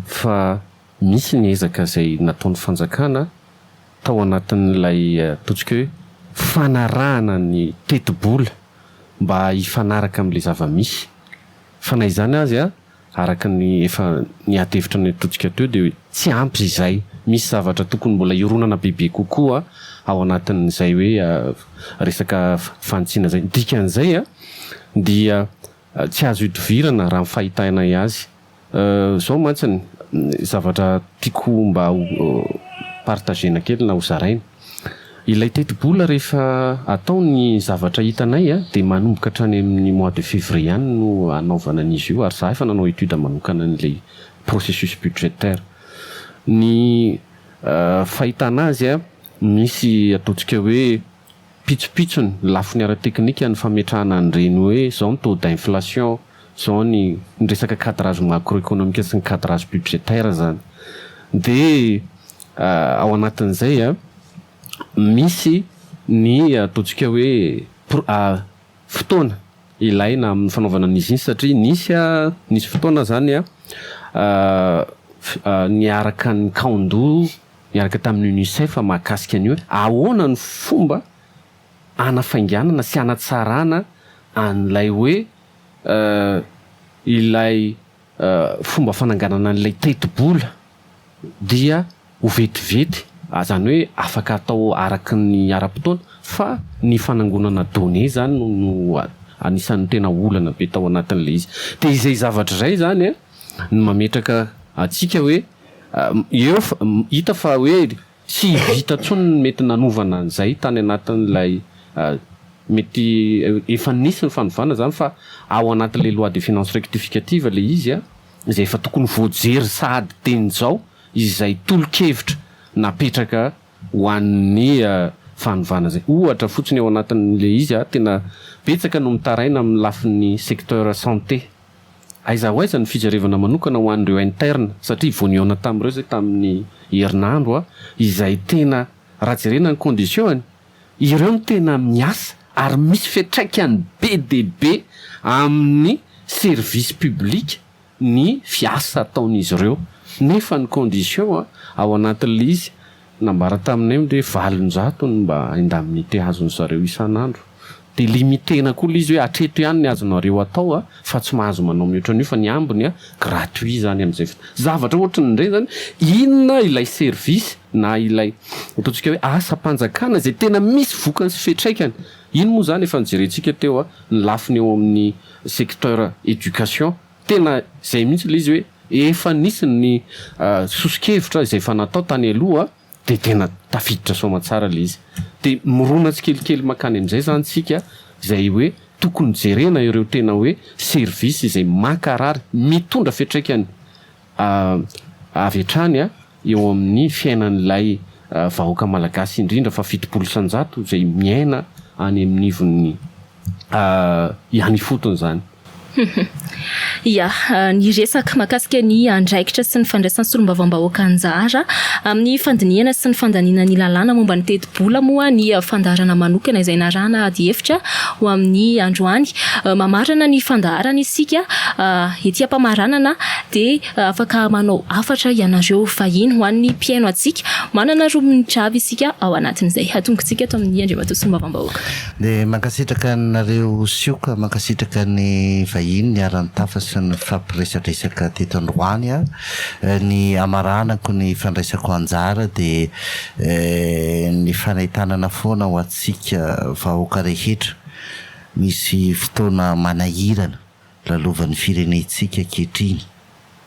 S4: fa misy ny ezaka izay nataon'ny fanjakana tao anatin'ilay totsika hoe fanarahana ny teti-bola mba hifanaraka amin'ilay zava-misy. Fa na izany azy araka ny efa niatevitra ny totsika teo de tsy ampy izay, misy zavatra tokony mbola ironana bebe kokoa ao anatin'izay hoe resaka fantsiana zay. Dikan'izay dia tsy azo idivirana raha fahitana azy. Zao mantsiny zavatra tiako mba partagena kely na ho zaraina. Ilay teti-bola rehefa atao ny zavatra hitanay de manomboka hatrany amin'ny mois de février any no anaovana an'izy io ary za efa nanao étude manokana an'ilay processus budgétaire. Ny fahitana azy misy ataontsika hoe pitsopitsony lafiny ara-teknika ny fametrahana an'ireny hoe zao ny taux d'inflation, zao ny resaka cadrage macroéconomique sy ny cadrage budgétaire zany. De ao anatin'izay misy ny ataontsika hoe fotoana ilaina amin'ny fanaovana an'izy iny satria nisy fotoana zany niaraka ny CANDO niaraka tamin'ny UNICEF mahakasika ny hoe ahoana ny fomba anafainganana sy anatsarana an'ilay hoe ilay fomba fananganana an'ilay teti-bola dia ho vetivety, zany hoe afaka atao araka ny ara-potoana fa ny fanangonana données zany no anisan'ny tena olana be tao anatin'ilay izy. De izay zavatra izay zany no mametraka atsika hoe eo hita fa hoe tsy vita tsony mety nanovana an'izay tany anatin'ilay mety efa nisy ny fanovana zany fa ao anatin'ilay loi de finance rectificative le izy izay efa tokony voajery sahady teny zao izay tolo-kevitra napetraka ho an'ny fanovana zay. Ohatra fotsiny ao anatin'le izy tena betsaka no mitaraina amin'ny lafin'ny secteur santé. Aiza ho aiza ny fijerevana manokana ho an'ireo interne satria voaniona tamin'ireo zay tamin'ny herinandro izay tena raha jerena ny condition ireo no tena miasa ary misy fiantraikany be de be amin'ny service public ny fiasa ataon'izy ireo nefa ny condition ao anatin'le izy nambara taminay de 700 mba indemnité azony zareo isan'andro. De limitena koa izy hoe atreto ihany ny azonareo atao fa tsy mahazo manao mihoatra an'io fa ny ambiny gratuit zany amin'izay zavatra ohatran'ireny zany inona ilay service na ilay ataontsika hoe asa-panjakana zay tena misy vokany sy fetraikany. Ino moa zany efa nijerentsika teo ny lafiny eo amin'ny secteur éducation tena zay mihitsy le izy hoe efa nisy ny sosikevitra izay efa natao tany aloha de tena tafiditra somatsara le izy. De mirona tsikelikely makany amin'izay zany tsika izay hoe tokony jerena ireo tena hoe service izay makarary mitondra fiantraikany avy hatrany eo amin'ny fiainan'ilay vahoaka malagasy indrindra fa 700 izay miaina any amin'ny ivon'ny ihany fotony zany.
S1: Ya, ny resaka mahakasika ny andraikitra sy ny fandraisan'ny solombavambahoaka anjara amin'ny fandiniana sy ny fandaniana ny lalàna momba ny teti-bola moa ny fandaharana manokana izay narana ady hevitra ho amin'ny androany mamarana ny fandaharana isika ety am-pamaranana dia afaka manao afatra ianareo fahiny ho an'ny mpiaino atsika manana 2 minitra avy isika ao anatin'izay hatongitsika ato amin'ny Andriamatoa sy ny Vavambahoaka.
S2: Dia mankasitraka nareo sioka mankasitraka ny vahiny ny aran'ny tafa sy ny fampiresadresaka teto Androany ny amaranako ny fandraisako anjara dia ny fanahitanana foana ho atsika vahoaka rehetra misy fotoana manahirana lalovan'ny firenentsika kehitriny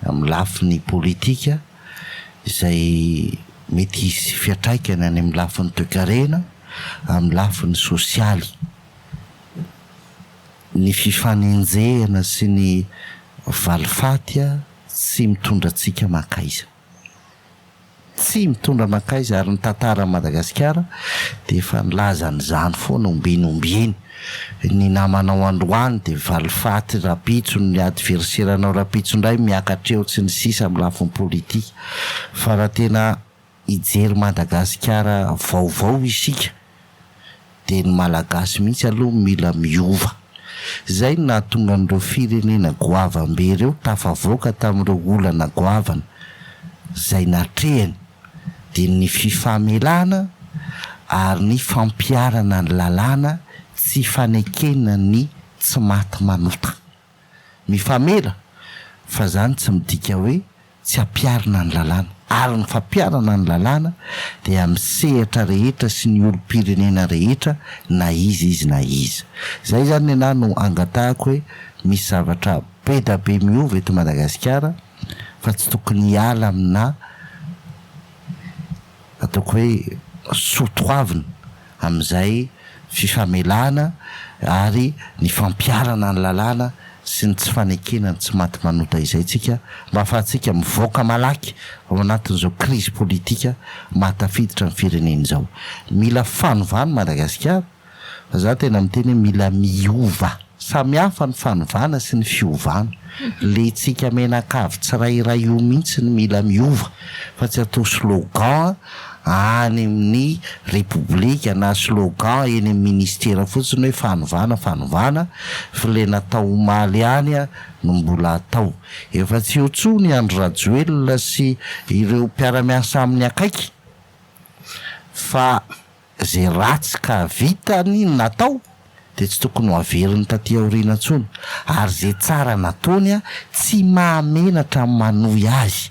S2: amin'ny lafin'ny politika izay mety hisy fiatraikany any amin'ny lafin'ny toe-karena amin'ny lafin'ny sosialy ny fifanenjehana sy ny valifaty tsy mitondra antsika makaiza tsy mitondra makaiza ary ny tantara Madagasikara dia efa nilazan'izany foana ombenombieny ny namanao Androany dia valifaty rapitso ny adverseranao rapitso indray miakatreo tsy ny sisa amin'ny lafin'ny politika fa raha tena hijery Madagasikara vaovao isika dia ny malagasy mihitsy aloha mila miova. Zay nahatonga an'ireo firenena goavam-be ireo tafavoaka tamin'ireo olana goavana zay natrehany dia ny fifamelana ary ny fampiarana ny lalàna tsy fanekena ny tsy maty manota mifamela fa zany tsy midika hoe tsy ampiarana ny lalàna ary ny fampiarana ny lalàna dia amin'ny sehatra rehetra sy ny olom-pirenena rehetra na izy na izy. Zay zany ana no angatahako hoe misy zavatra be da be miova eto Madagasikara fa tsy tokony hiala amina ataoko hoe sotoavina amin'izay fifamelana ary ny fampiarana ny lalàna sy ny tsy fanekena ny tsy maty manota izay tsika mba ahafahantsika mivoaka malaky ao anatin'izao crise politika mahatafiditra ny firenena izao. Mila fanovana Madagasikara fa za tena miteny hoe mila miova samihafa ny fanovana sy ny fiovana le tsika menakavy tsirairay io mihitsy ny mila miova fa tsy atao slogan any amin'ny repoblika na slogan eny amin'ny ministera fotsiny hoe fanovana fa le natao omaly any no mbola atao efa tsy otsony Andro Rajoelina sy ireo mpiara-miasa amin'ny akaiky fa zay ratsy ka vitany natao dia tsy tokony ho averiny taty aoriana intsony ary zay tsara nataony tsy mahamenatra manohy azy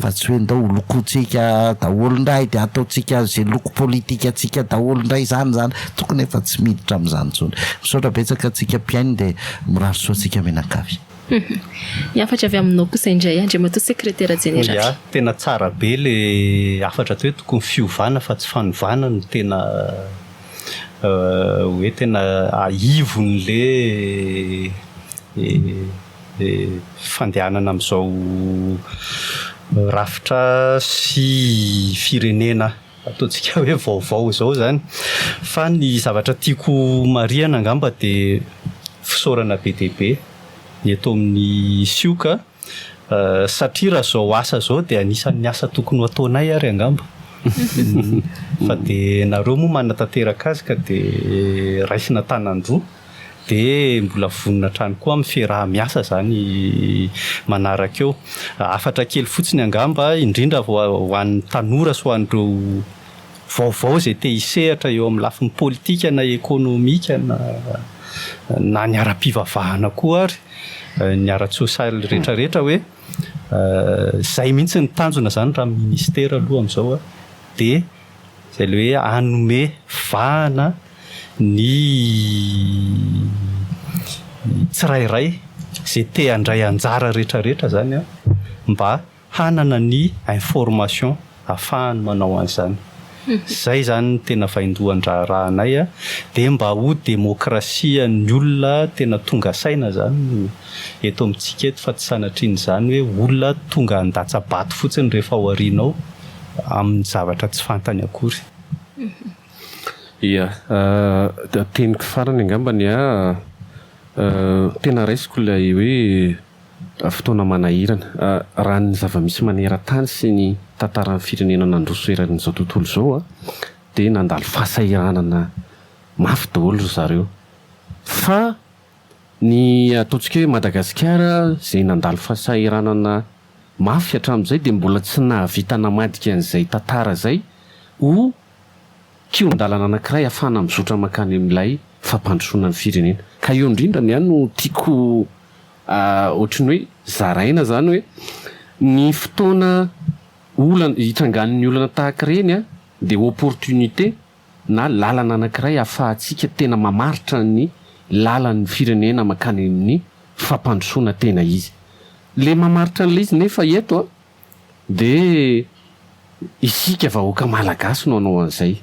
S2: fa tsy hoe ndao lokotsika daholo indray dia ataotsika zay loko politika atsika daholo indray zany tokony efa tsy miditra amin'izany intsony misaotra betsaka atsika mpiainy dia mirarosoa atsika menakavy.
S1: Miafatra avy aminao kosa indray Andriamatoa sekretera jeneral.
S3: Ya tena tsara be le afatra hoe tokony fiovana fa tsy fanovana no tena hoe tena aivon'le fandehanana amin'izao rafitra sy firenena ataontsika hoe vaovao izao zany fa ny zavatra tiako marihana angamba dia fisaorana be dia be eto amin'ny sioka satria raha zao asa zao dia anisan'ny asa tokony ho ataonay ary angamba fa dia nareo moa manatanteraka azy ka dia raisina tanandroa dia mbola vonina trano koa amin'ny fiaraha-miasa zany manaraka eo. Afatra kely fotsiny angamba indrindra ho an'ny tanora sy ho an'ireo vaovao zay te hisehatra eo amin'ny lafin'ny politika na ekônomika na ny ara-pivavahana koa ary ny ara-tsosialy rehetrarehetra hoe zay mihitsy ny tanjona zany raha ministera aloha amin'izao dia zay le hoe anome vahana ny tsirairay zay te handray anjara rehetrarehetra zany mba hanana ny information ahafahany manao an'izany. Zay zany tena vaindohan-drarahanay dia mba ho demokrasia ny olona tena tonga saina zany eto amintsika eto fa tsy sanatriny zany hoe olona tonga andatsabato fotsiny rehefa ao aorianao amin'ny zavatra tsy fantany akory.
S4: Ia teniko farany angambany tena raisiko ilay hoe fotoana manahirana raha ny zava-misy maneran-tany sy ny tantaran'ny firenena nandroso eran'izao tontolo izao dia nandalo fahasahiranana mafy daholo zareo fa ny ataontsika hoe Madagasikara zay nandalo fahasahiranana mafy hatramin'izay dia mbola tsy nahavita namadika an'izay tantara zay ho kion-dalana anankiray ahafana mizotra makany amin'ilay fampandrosoana ny firenena. Ka eo indrindrany ihany no tiako ohatrany hoe zaraina zany hoe ny fotoana olana hitrangan'ny olana tahaka ireny dia opportunité na lalana anankiray ahafahantsika tena mamaritra ny lalan'ny firenena makany amin'ny fampandrosoana tena izy. Le mamaritra an'ilay izy nefa eto dia isika vahoaka malagasy no anao an'izay.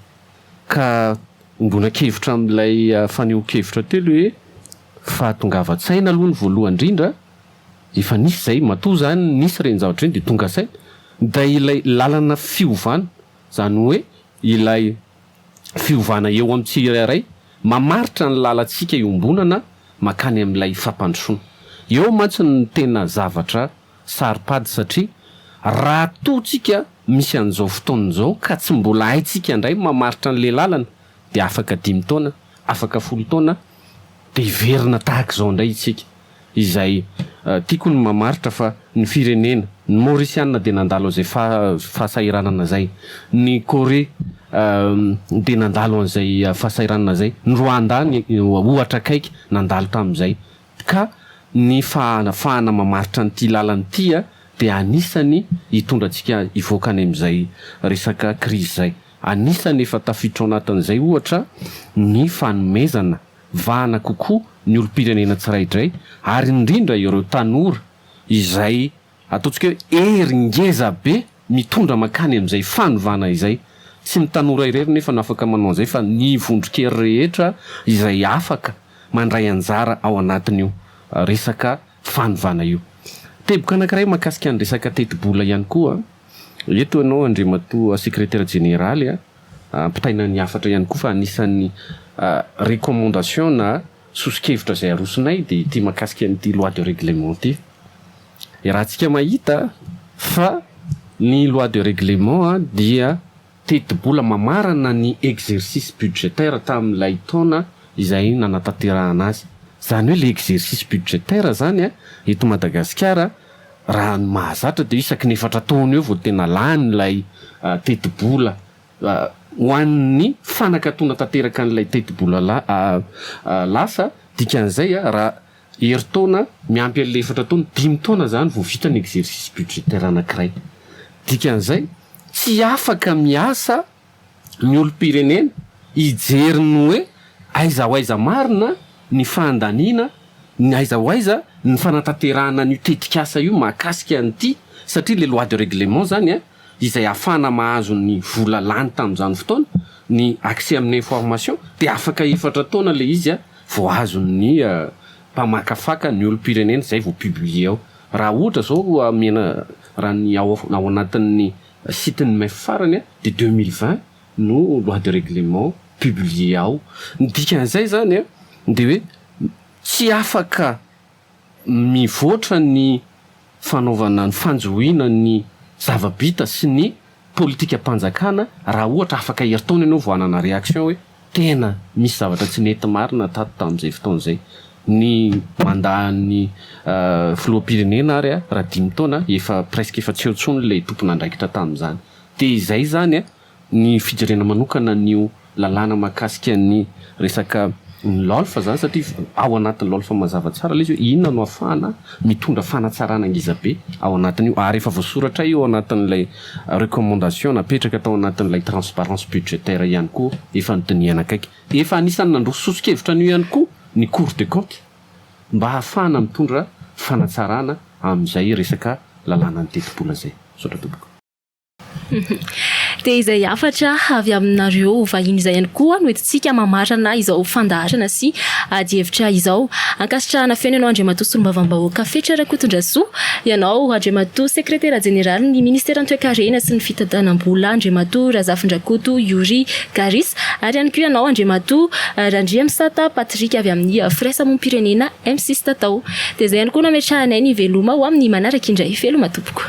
S4: Ka ombona-kevitra amin'ilay faneho-kevitra telo hoe fahatongava-tsaina aloha ny voalohany indrindra, efa nisy izay matoa zany nisy reny zavatra reny dia tonga saina, da ilay lalana fiovana zany hoe ilay fiovana eo amin'ny tsirairay mamaritra ny lalantsika iombonana makany amin'ilay fampandrosoana. Eo mantsy ny tena zavatra saripady satria raha totsika misy an'izao fotoan'izao ka tsy mbola haitsika indray mamaritra an'le lalana dia afaka 5 taona, afaka 10 taona dia hiverina tahaka izao indray isika. Izay tiako ny mamaritra fa ny firenena ny Mauritiana dia nandalo an'izay fahasahiranana zay, ny Corée dia nandalo an'izay fahasahiranana zay, ny Rwanda ohatra akaiky nandalo tamin'izay. Ka ny fahana mamaritra nyity lalany ity dia anisany hitondra antsika hivoaka any amin'izay resaka krizy zay. Anisany efa tafiditra ao anatin'izay ohatra ny fanomezana vahana kokoa ny olo-pirenena tsirairay, ary indrindra ireo tanora izay ataontsika hoe heringeza be mitondra makany amin'izay fanovana izay. Tsy ny tanora irery nefa nafaka manao an'izay fa ny vondron-kery rehetra izay afaka mandray anjara ao anatin'io resaka fanovana io. Teboka anankiray mahakasika ny resaka teti-bola ihany koa. Eto ianao Andriamatoa sekretera jeneraly ampitaina ny hafatra ihany koa fa anisan'ny recommandation na sosikevitra izay arosinay dia ity mahakasika n'ity loi de règlement ity. Raha antsika mahita fa ny loi de règlement dia teti-bola mamarana ny exercice budgétaire tamin'ilay taona izay nanatanterahana azy. Zany hoe le exercice budgétaire zany eto Madagasikara raha ny mahazatra dia isaky ny 4 taona eo vao tena lany ilay teti-bola ho an'ny fanakatona tanteraka an'ilay teti-bola lasa. Dikan'izay raha herintaona miampy an'ilay 4 taona 5 taona zany vao vita ny exercice budgétaire anankiray. Dikan'izay tsy afaka miasa ny olo-pirenena hijeriny hoe aiza ho aiza marina ny fandaniana, ny aiza ho aiza ny fanatanterahana ny tetikasa io mahakasika an'ity, satria le loi de règlement zany izay ahafana mahazo ny vola lany tamin'izany fotoana ny accès amin'ny information dia afaka 4 taona le izy vao azon'ny mpamakafaka ny olo-pirenena zay vao publie ao. Raha ohatra zao amena raha ny ao anatin'ny sitiny MEF farany dia 2020 no loi de règlement publie ao. Ny dikan'izay zany dia hoe tsy afaka mivoatra ny fanaovana ny fanjohiana ny zava-bita sy ny politika-panjakana raha ohatra afaka herintaona ianao vao hanana réaction hoe tena misy zavatra tsy nety marina tato tamin'izay fotoan'izay. Ny mandahan'ny filoham-pirenena ary raha 5 taona presque efa tsy eo intsony ilay tompona andraikitra tamin'izany. Dia izay zany ny fijerena manokana nio lalàna mahakasika ny resaka ny LOLF zany, satria ao anatin'ny LOLF mazava tsara ilay izy hoe inona no ahafahana mitondra fanatsarana ngizabe ao anatin'io, ary efa voasoratra io ao anatin'ilay recommandation napetraka tao anatin'ilay transparence budgétaire ihany koa efa notiniana akaiky. Efa anisany nandroso sosikevitra an'io ihany koa ny Cour des comptes mba ahafahana mitondra fanatsarana amin'izay resaka lalàna ny teti-bola zay. Sotra tompoko.
S1: Dia izay afatra avy aminareo vahiny izay ihany koa no entintsika mamarana izao fandaharana sy adievitra izao. Ankasitrahana feno ianao Andriamatoa solombavambahoaka Fetra Rakotondrasoa, ianao Andriamatoa sekretera jeneraly ny ministera toe-karena sy ny fitadianam-bola Andriamatoa Razafindrakoto Yuri Garis, ary ihany koa ianao Andriamatoa Randriamsata Patrick avy amin'ny firaisamom-pirenena M6 Tatao. Dia izay ihany koa nametrahanay ny veloma ho amin'ny manaraka indray. Veloma tompoko.